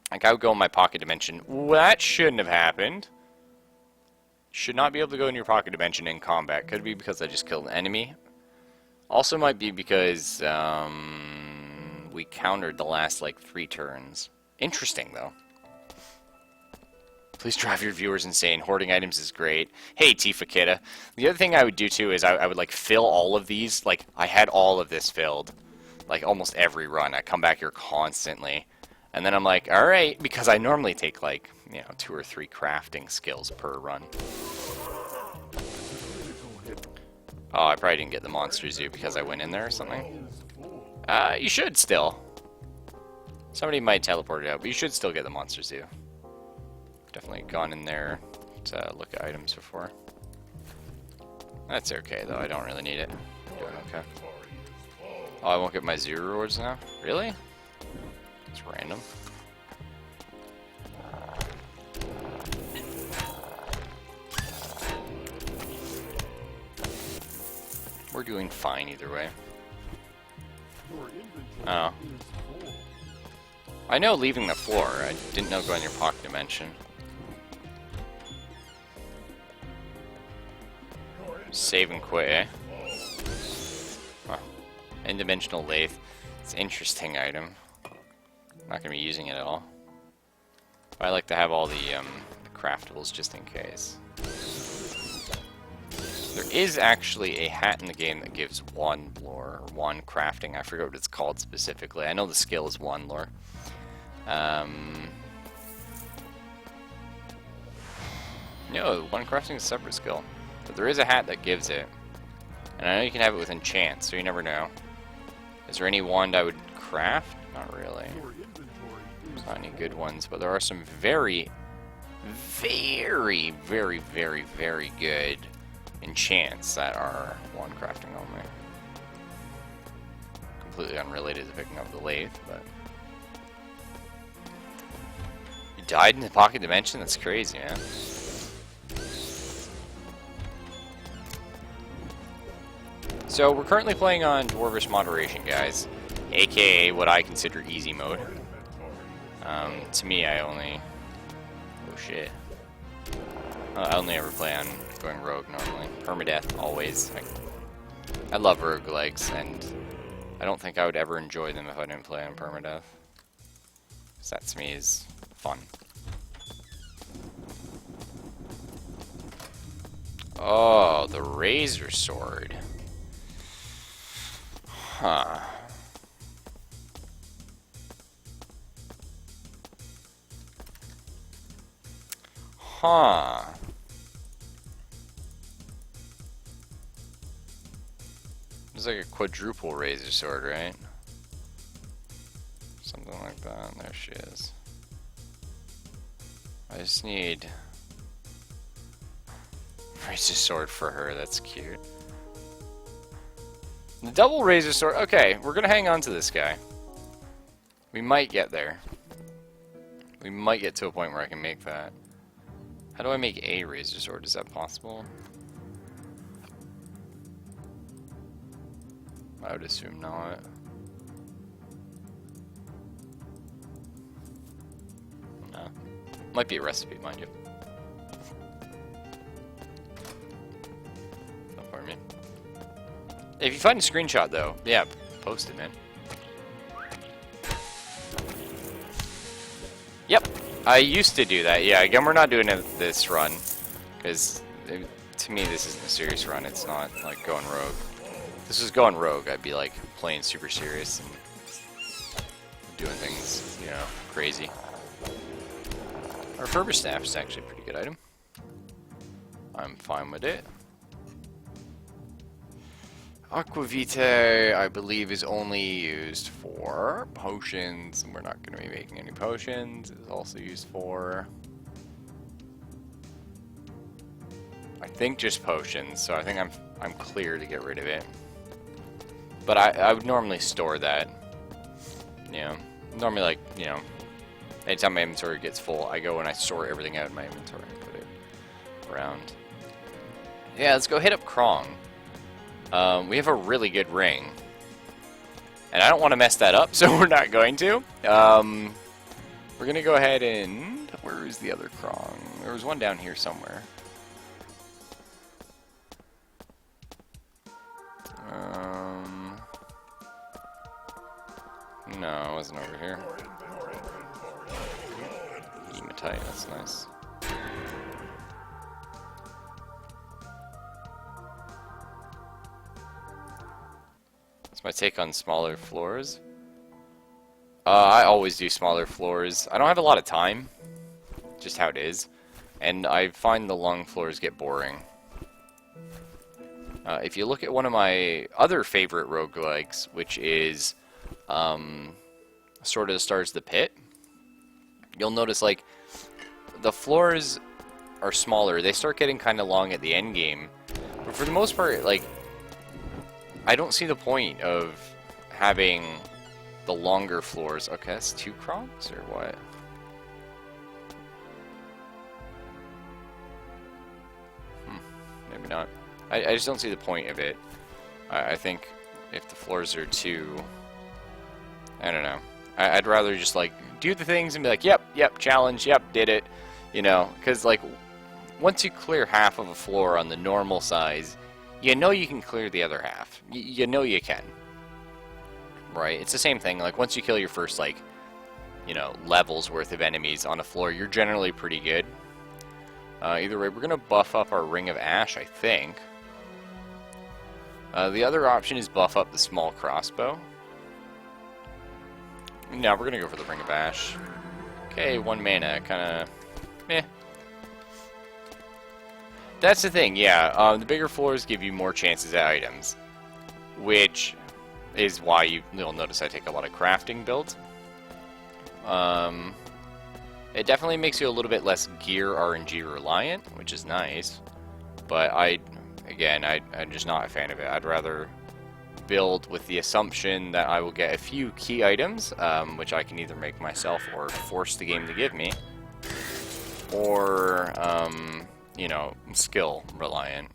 like, I would go in my Pocket Dimension, well, that shouldn't have happened. Should not be able to go in your Pocket Dimension in combat, could be because I just killed an enemy. Also might be because we countered the last, like, 3 turns. Interesting, though. Please drive your viewers insane. Hoarding items is great. Hey, Tifa Kidda. The other thing I would do, too, is I would, like, fill all of these. Like, I had all of this filled. Like, almost every run. I come back here constantly. And then I'm like, alright, because I normally take, like, you know, 2 or 3 crafting skills per run. Oh, I probably didn't get the Monster Zoo because I went in there or something. You should still. Somebody might teleport it out, but you should still get the Monster Zoo. Definitely gone in there to look at items before. That's okay, though. I don't really need it. I'm doing okay. Oh, I won't get my zoo rewards now? Really? It's random. We're doing fine either way. Oh. I know leaving the floor. I didn't know going your Pocket Dimension. Save and quit, eh? Huh. N-dimensional lathe. It's an interesting item. Not gonna be using it at all. But I like to have all the craftables just in case. There is actually a hat in the game that gives 1 lore, or 1 crafting. I forget what it's called specifically. I know the skill is 1 lore. No, 1 crafting is a separate skill. But there is a hat that gives it. And I know you can have it with enchant, so you never know. Is there any wand I would craft? Not really. There's not any good ones, but there are some very, very, very, very, very good enchants that are 1 crafting only. Completely unrelated to picking up the lathe, but... You died in the Pocket Dimension? That's crazy, man. So, we're currently playing on Dwarvish Moderation, guys. AKA what I consider easy mode. To me, I only... Oh, shit. I only ever play on going rogue normally. Permadeath, always. I love roguelikes, and I don't think I would ever enjoy them if I didn't play on permadeath. Because that to me is fun. Oh, the Razor Sword. Huh. Huh. It's like a quadruple razor sword, right? Something like that. There she is. I just need razor sword for her. That's cute. The double razor sword. Okay, we're gonna hang on to this guy. We might get there. We might get to a point where I can make that. How do I make a razor sword? Is that possible? I would assume not. No. Might be a recipe, mind you. Not for me. If you find a screenshot, though, yeah, post it, man. Yep, I used to do that. Yeah, again, we're not doing it this run, because to me, this isn't a serious run. It's not like going rogue. If this was going rogue, I'd be like playing super serious and doing things, you know, crazy. Our Ferber staff is actually a pretty good item. I'm fine with it. Aquavitae, I believe, is only used for potions, and we're not going to be making any potions. It's also used for, I think, just potions. So I think I'm clear to get rid of it. But I would normally store that. You know, normally, like, you know, anytime my inventory gets full, I go and I sort everything out in my inventory and put it around. Yeah, let's go hit up Krong. We have a really good ring. And I don't want to mess that up, so we're not going to. We're going to go ahead and... Where is the other Krong? There was one down here somewhere. No, it wasn't over here. Hematite, that's nice. That's my take on smaller floors. I always do smaller floors. I don't have a lot of time, just how it is, and I find the long floors get boring. If you look at one of my other favorite roguelikes, which is Sword of the Stars the Pit, you'll notice like the floors are smaller. They start getting kind of long at the end game, but for the most part, like, I don't see the point of having the longer floors. Okay, that's 2 Krongs or what? Maybe not. I just don't see the point of it. I think if the floors are too... I don't know. I'd rather just, like, do the things and be like, yep, challenge, yep, did it. You know, because, like, once you clear half of a floor on the normal size, you know you can clear the other half. You know you can. Right? It's the same thing. Like, once you kill your first, like, you know, levels worth of enemies on a floor, you're generally pretty good. Either way, we're going to buff up our Ring of Ash, I think. The other option is buff up the small crossbow. No, we're going to go for the Ring of Ash. Okay, 1 mana, kind of meh. That's the thing, yeah. The bigger floors give you more chances at items, which is why you'll notice I take a lot of crafting builds. It definitely makes you a little bit less gear RNG reliant, which is nice. But I'm just not a fan of it. I'd rather build with the assumption that I will get a few key items, which I can either make myself or force the game to give me, or, you know, skill reliant.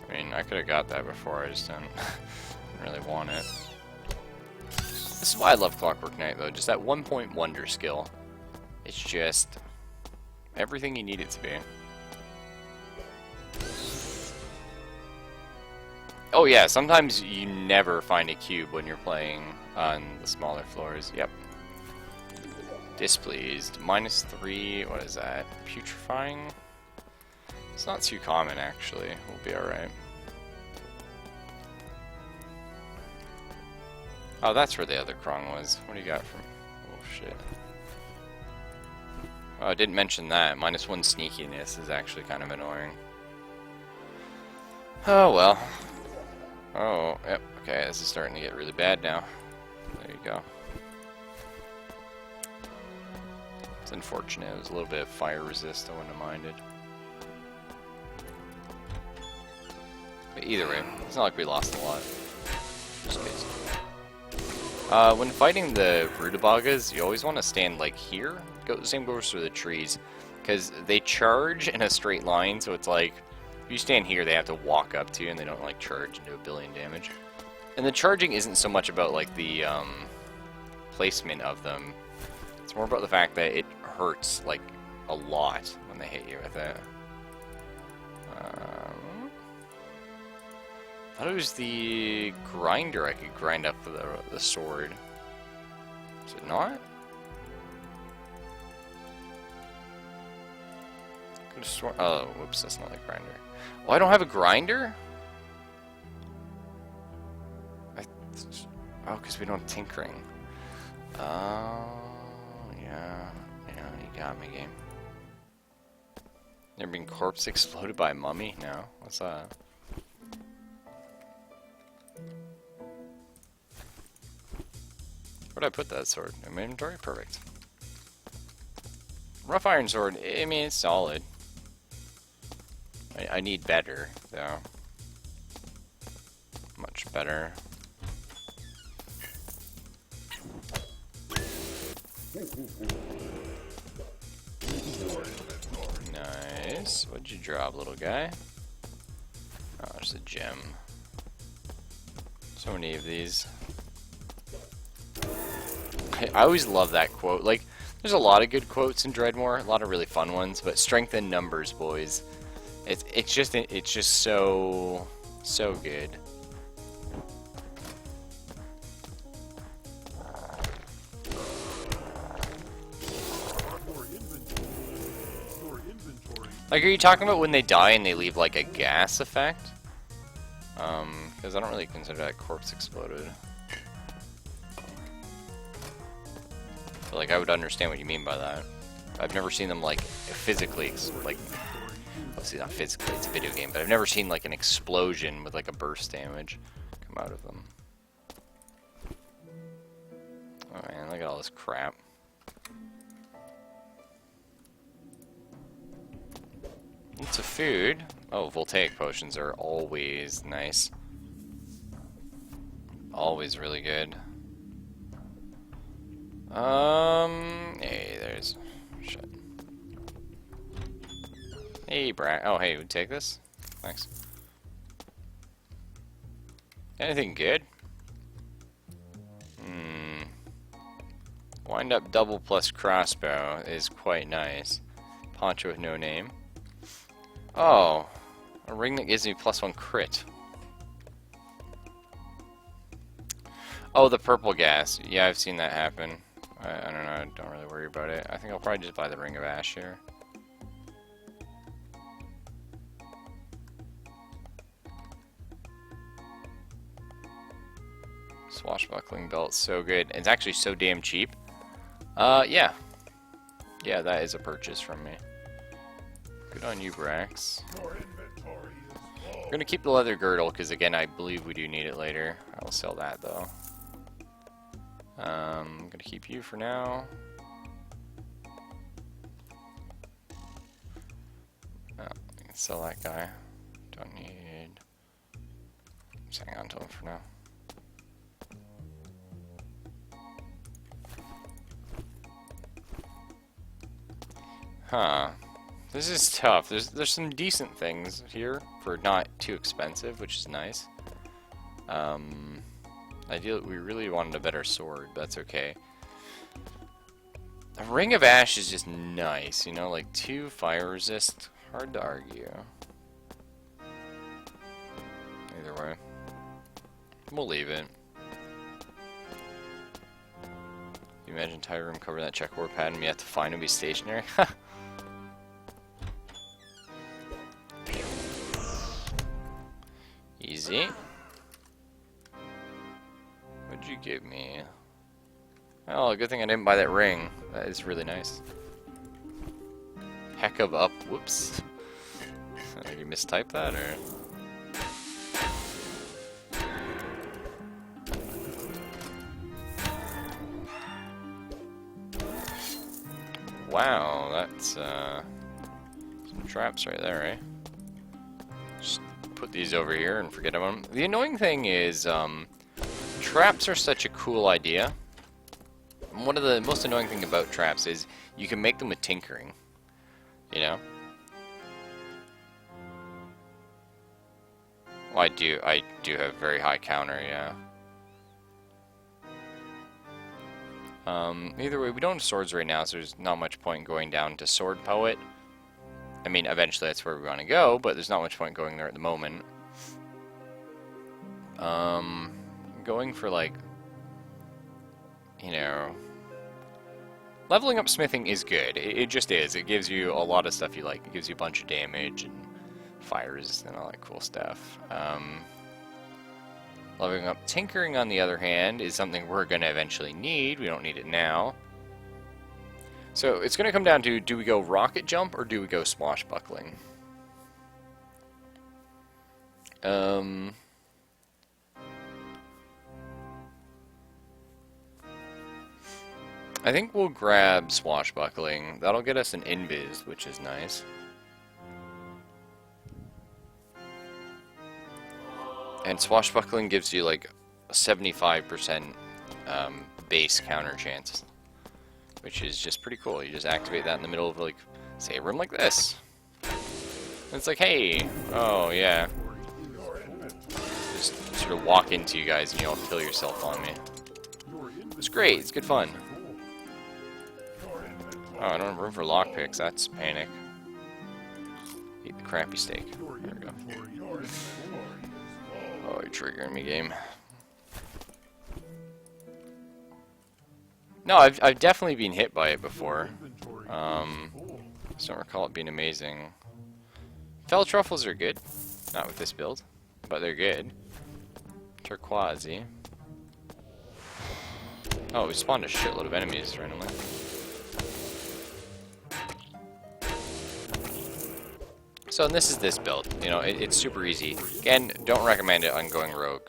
I mean, I could have got that before, I just didn't really want it. This is why I love Clockwork Knight, though. Just that 1-point wonder skill. It's just everything you need it to be. Oh yeah, sometimes you never find a cube when you're playing on the smaller floors. Yep. Displeased. -3, what is that? Putrefying? It's not too common, actually. We'll be alright. Oh, that's where the other Krong was. What do you got from... Oh, shit. Oh, I didn't mention that. -1 sneakiness is actually kind of annoying. Oh, well. Oh, yep. Okay, this is starting to get really bad now. There you go. It's unfortunate. It was a little bit of fire resist. I wouldn't have minded. But either way, it's not like we lost a lot. Just case. When fighting the Rutabagas, you always want to stand like here. The same goes for the trees, because they charge in a straight line. So it's like if you stand here, they have to walk up to you, and they don't like charge and do 1 billion damage. And the charging isn't so much about like the placement of them. It's more about the fact that it hurts like a lot when they hit you with it. I thought it was the grinder I could grind up the sword. Is it not? Could have sworn. Oh, whoops, that's not the grinder. Oh, I don't have a grinder? Oh, because we don't have tinkering. Oh, yeah. Yeah, you got me, game. Never been corpse exploded by a mummy? No. What's that? Where'd I put that sword? In my inventory? Perfect. Rough iron sword, I mean, it's solid. I need better, though. Much better. Nice. What'd you drop, little guy? Oh, there's a gem. So many of these. I always love that quote. Like, there's a lot of good quotes in Dreadmore, a lot of really fun ones, but strength in numbers, boys. It's just so good. Like, are you talking about when they die and they leave like a gas effect? Because I don't really consider that corpse exploded. But, like, I would understand what you mean by that. I've never seen them like physically, like, obviously not physically, it's a video game, but I've never seen like an explosion with like a burst damage come out of them. Oh man, look at all this crap. Lots of food. Oh, voltaic potions are always nice. Always really good. Hey, there's... Shit. Hey, Brad. Oh, hey, would take this? Thanks. Anything good? Wind up double plus crossbow is quite nice. Poncho with no name. Oh, a ring that gives me +1 crit. Oh, the purple gas. Yeah, I've seen that happen. I don't know, I don't really worry about it. I think I'll probably just buy the Ring of Ash here. Swashbuckling belt, so good. It's actually so damn cheap. Yeah. Yeah, that is a purchase from me. Good on you, Brax. We're gonna keep the leather girdle, because again, I believe we do need it later. I will sell that, though. I'm gonna keep you for now. Oh, I can sell that guy. Don't need... Just hang on to him for now. Huh. This is tough. There's some decent things here for not too expensive, which is nice. Ideally, we really wanted a better sword, but that's okay. A Ring of Ash is just nice, you know, like 2 fire resist. Hard to argue. Either way. We'll leave it. You imagine entire room covered in that checkerboard pattern, you have to find and be stationary? Easy. What'd you give me? Oh, good thing I didn't buy that ring. That is really nice. Heck of up. Whoops. Did you mistype that, or? Wow, that's some traps right there, eh? Just put these over here and forget about them. The annoying thing is, traps are such a cool idea. One of the most annoying thing about traps is you can make them with tinkering, you know? Well, I do have very high counter, yeah. Either way, we don't have swords right now, so there's not much point going down to Sword Poet. I mean, eventually that's where we want to go, but there's not much point going there at the moment. Going for like, you know, leveling up smithing is good. It just is. It gives you a lot of stuff you like. It gives you a bunch of damage and fires and all that cool stuff. Leveling up tinkering, on the other hand, is something we're going to eventually need. We don't need it now. So it's going to come down to, do we go rocket jump or do we go swashbuckling? I think we'll grab swashbuckling. That'll get us an invis, which is nice. And swashbuckling gives you like a 75% base counter chance, which is just pretty cool. You just activate that in the middle of, like, say, a room like this. And it's like, hey, oh yeah. Just sort of walk into you guys and you'll kill yourself on me. It's great. It's good fun. Oh, I don't have room for lockpicks. That's panic. Eat the crappy steak. There we go. Oh, you're triggering me, game. No, I've definitely been hit by it before. Just don't recall it being amazing. Fell truffles are good. Not with this build, but they're good. Turquoise-y. Oh, we spawned a shitload of enemies randomly. So, and this is this build. You know, it's super easy. Again, don't recommend it on going rogue.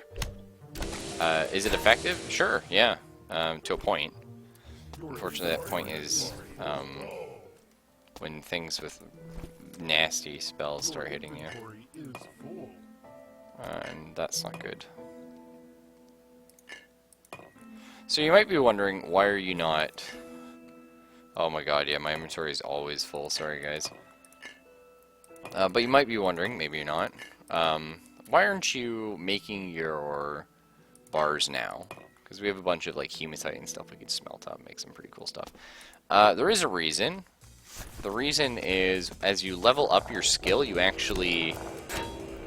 Is it effective? Sure, yeah. To a point. Unfortunately, that point is when things with nasty spells start hitting you. And that's not good. So you might be wondering, why are you not... Oh my god, yeah, my inventory is always full. Sorry, guys. But you might be wondering, maybe you're not, why aren't you making your bars now? Because we have a bunch of like hematite and stuff we could smelt up, make some pretty cool stuff. There is a reason. The reason is, as you level up your skill, you actually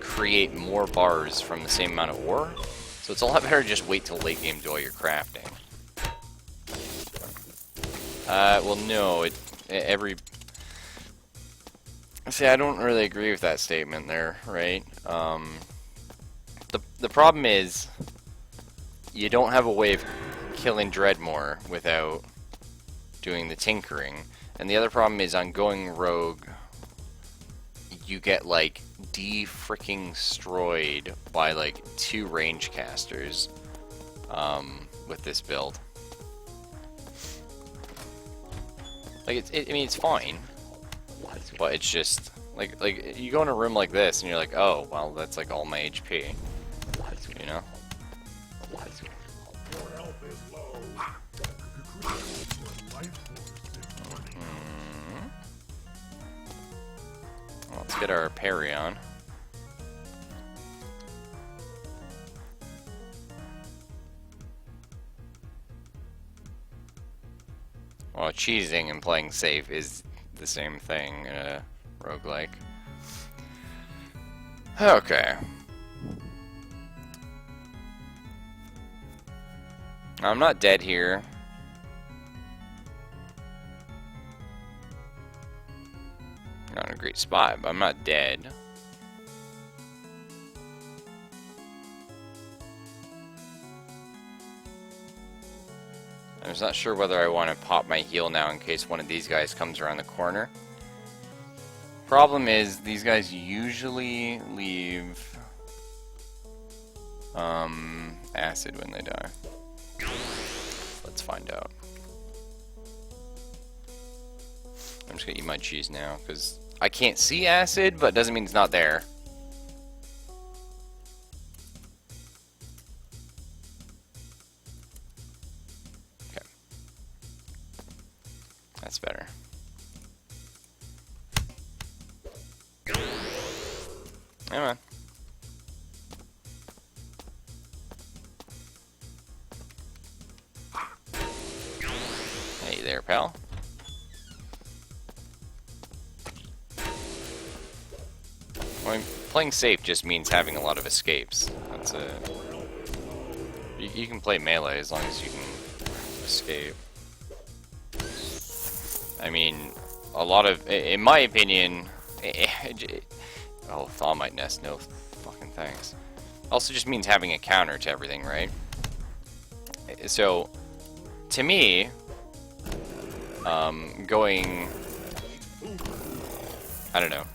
create more bars from the same amount of ore. So it's a lot better to just wait till late game to do all your crafting. Well, no, every... See, I don't really agree with that statement there, right? The problem is, you don't have a way of killing Dreadmore without doing the tinkering. And the other problem is, on going rogue, you get, like, de-freaking-stroyed by, like, 2 range casters with this build. Like, I mean, it's fine. But it's just, like, you go in a room like this, and you're like, oh, well, that's, like, all my HP. You know? Well, let's get our parry on. Well, cheesing and playing safe is the same thing in a roguelike. Okay. I'm not dead here. Not in a great spot, but I'm not dead. I'm just not sure whether I want to pop my heal now in case one of these guys comes around the corner. Problem is, these guys usually leave acid when they die. Let's find out. I'm just gonna eat my cheese now, because I can't see acid, but it doesn't mean it's not there. Okay. That's better. Come on. Hey there, pal. I mean, playing safe just means having a lot of escapes. That's a You can play melee as long as you can escape. I mean, a lot of, in my opinion, oh, Thaw Might Nest, no fucking thanks. Also just means having a counter to everything, right? So, to me, going, I don't know,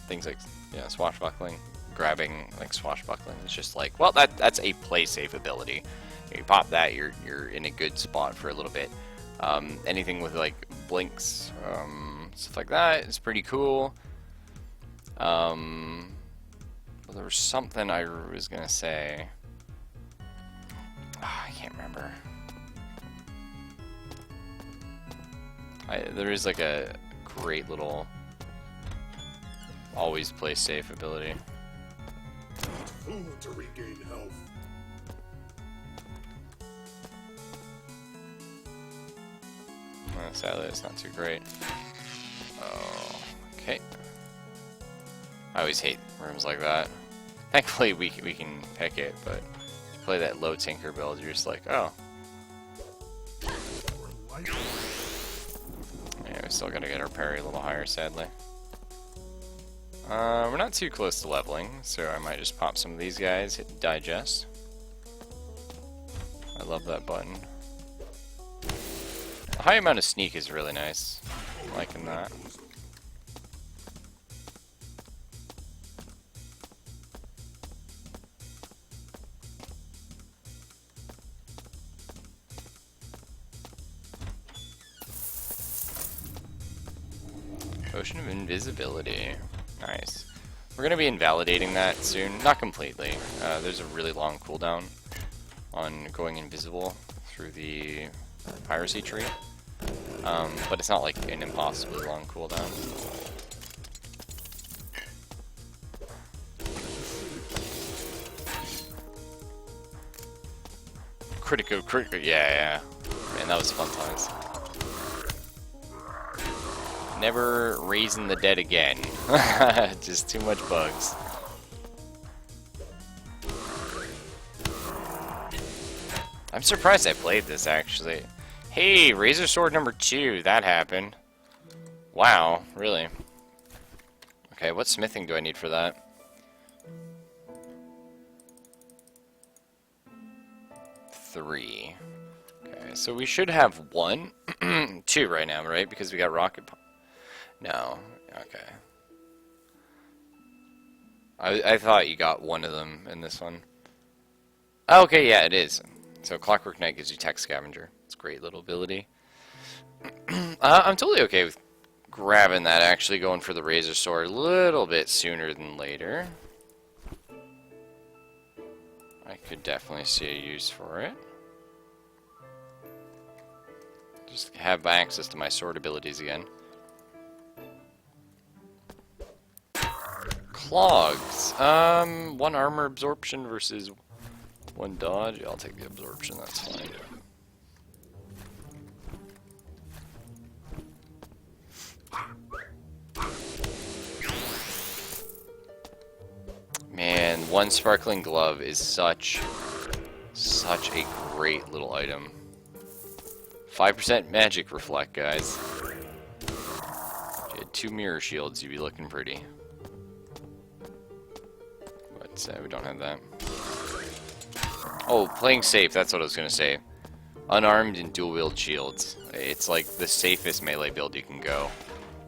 things like, yeah, swashbuckling, grabbing, like swashbuckling, it's just like, well, that's a play safe ability. You pop that, you're in a good spot for a little bit. Anything with like blinks, stuff like that is pretty cool. Well, there was something I was gonna say. I can't remember. There is like a great little always play safe ability. Food to regain health. Sadly, it's not too great. Oh, okay. I always hate rooms like that. Thankfully, we can pick it, but if you play that low tinker build, you're just like, oh. Yeah, we still gotta get our parry a little higher, sadly. We're not too close to leveling, so I might just pop some of these guys, hit digest. I love that button. The high amount of sneak is really nice. I'm liking that. Potion of Invisibility. Nice. We're going to be invalidating that soon. Not completely. There's a really long cooldown on going invisible through the piracy tree. But it's not like an impossibly long cooldown. Critical, yeah. Man, that was fun times. Never raising the dead again. Just too much bugs. I'm surprised I played this, actually. Hey, Razor Sword number 2, that happened. Wow, really? Okay, what smithing do I need for that? 3. Okay, so we should have 1. 2 right now, right? Because we got rocket... No, okay. I thought you got one of them in this one. Okay, yeah, it is. So Clockwork Knight gives you Tech Scavenger. It's a great little ability. I'm totally okay with grabbing that, actually going for the Razor Sword a little bit sooner than later. I could definitely see a use for it. Just have access to my sword abilities again. Clogs. 1 armor absorption versus 1 dodge. I'll take the absorption, that's fine. Man, 1 sparkling glove is such a great little item. 5% magic reflect, guys. If you had 2 mirror shields, you'd be looking pretty. But we don't have that. Oh, playing safe, that's what I was going to say. Unarmed and dual-wield shields. It's like the safest melee build you can go.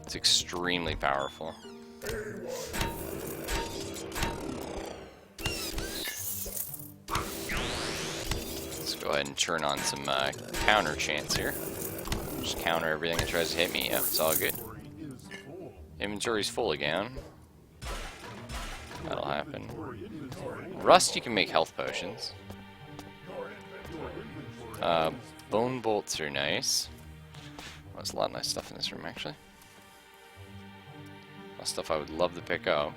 It's extremely powerful. Let's go ahead and turn on some counter chance here. Just counter everything that tries to hit me. Yeah, it's all good. Inventory's full again. That'll happen. Rust, you can make health potions. Bone bolts are nice. Well, there's a lot of nice stuff in this room, actually. A lot of stuff I would love to pick up.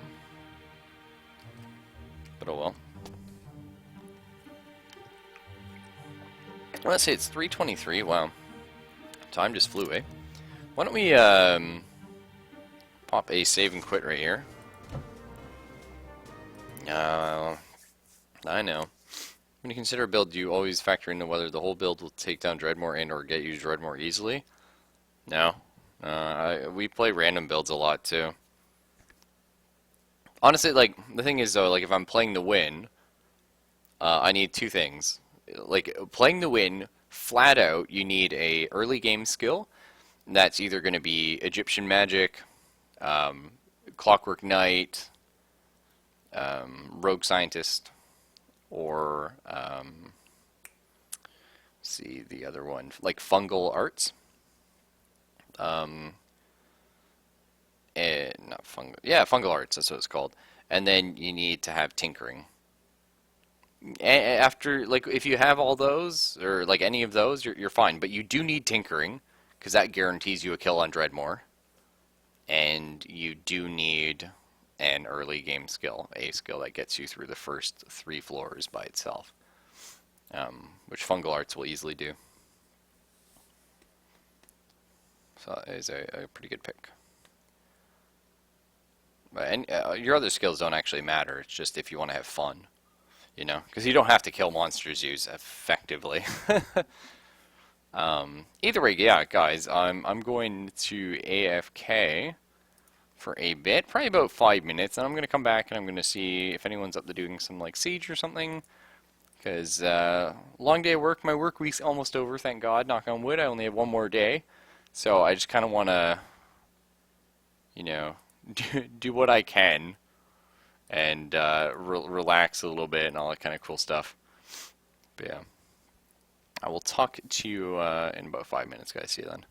But oh well. Let's see, it's 3:23. Wow. Time just flew, eh? Why don't we pop a save and quit right here. I know. When you consider a build, do you always factor into whether the whole build will take down Dreadmore and or get you Dreadmore easily? No. We play random builds a lot too. Honestly, like, the thing is though, like, if I'm playing to win, I need two things. Like, playing to win, flat out, you need a early game skill. That's either going to be Egyptian Magic, Clockwork Knight, Rogue Scientist, or, see the other one, like Fungal Arts. Not fungal, yeah, Fungal Arts, that's what it's called. And then you need to have Tinkering. After, like, if you have all those, or like any of those, you're fine. But you do need Tinkering, because that guarantees you a kill on Dreadmore. And you do need an early game skill, a skill that gets you through the first 3 floors by itself, which Fungal Arts will easily do. So it is a pretty good pick. And your other skills don't actually matter. It's just if you want to have fun, you know, because you don't have to kill monsters use effectively. Either way, yeah, guys, I'm going to AFK for a bit, probably about 5 minutes, and I'm going to come back and I'm going to see if anyone's up to doing some like Siege or something. Because long day of work, my work week's almost over, thank God. Knock on wood, I only have one more day, so I just kind of want to, you know, do what I can and relax a little bit and all that kind of cool stuff. But yeah, I will talk to you in about 5 minutes, guys. See you then.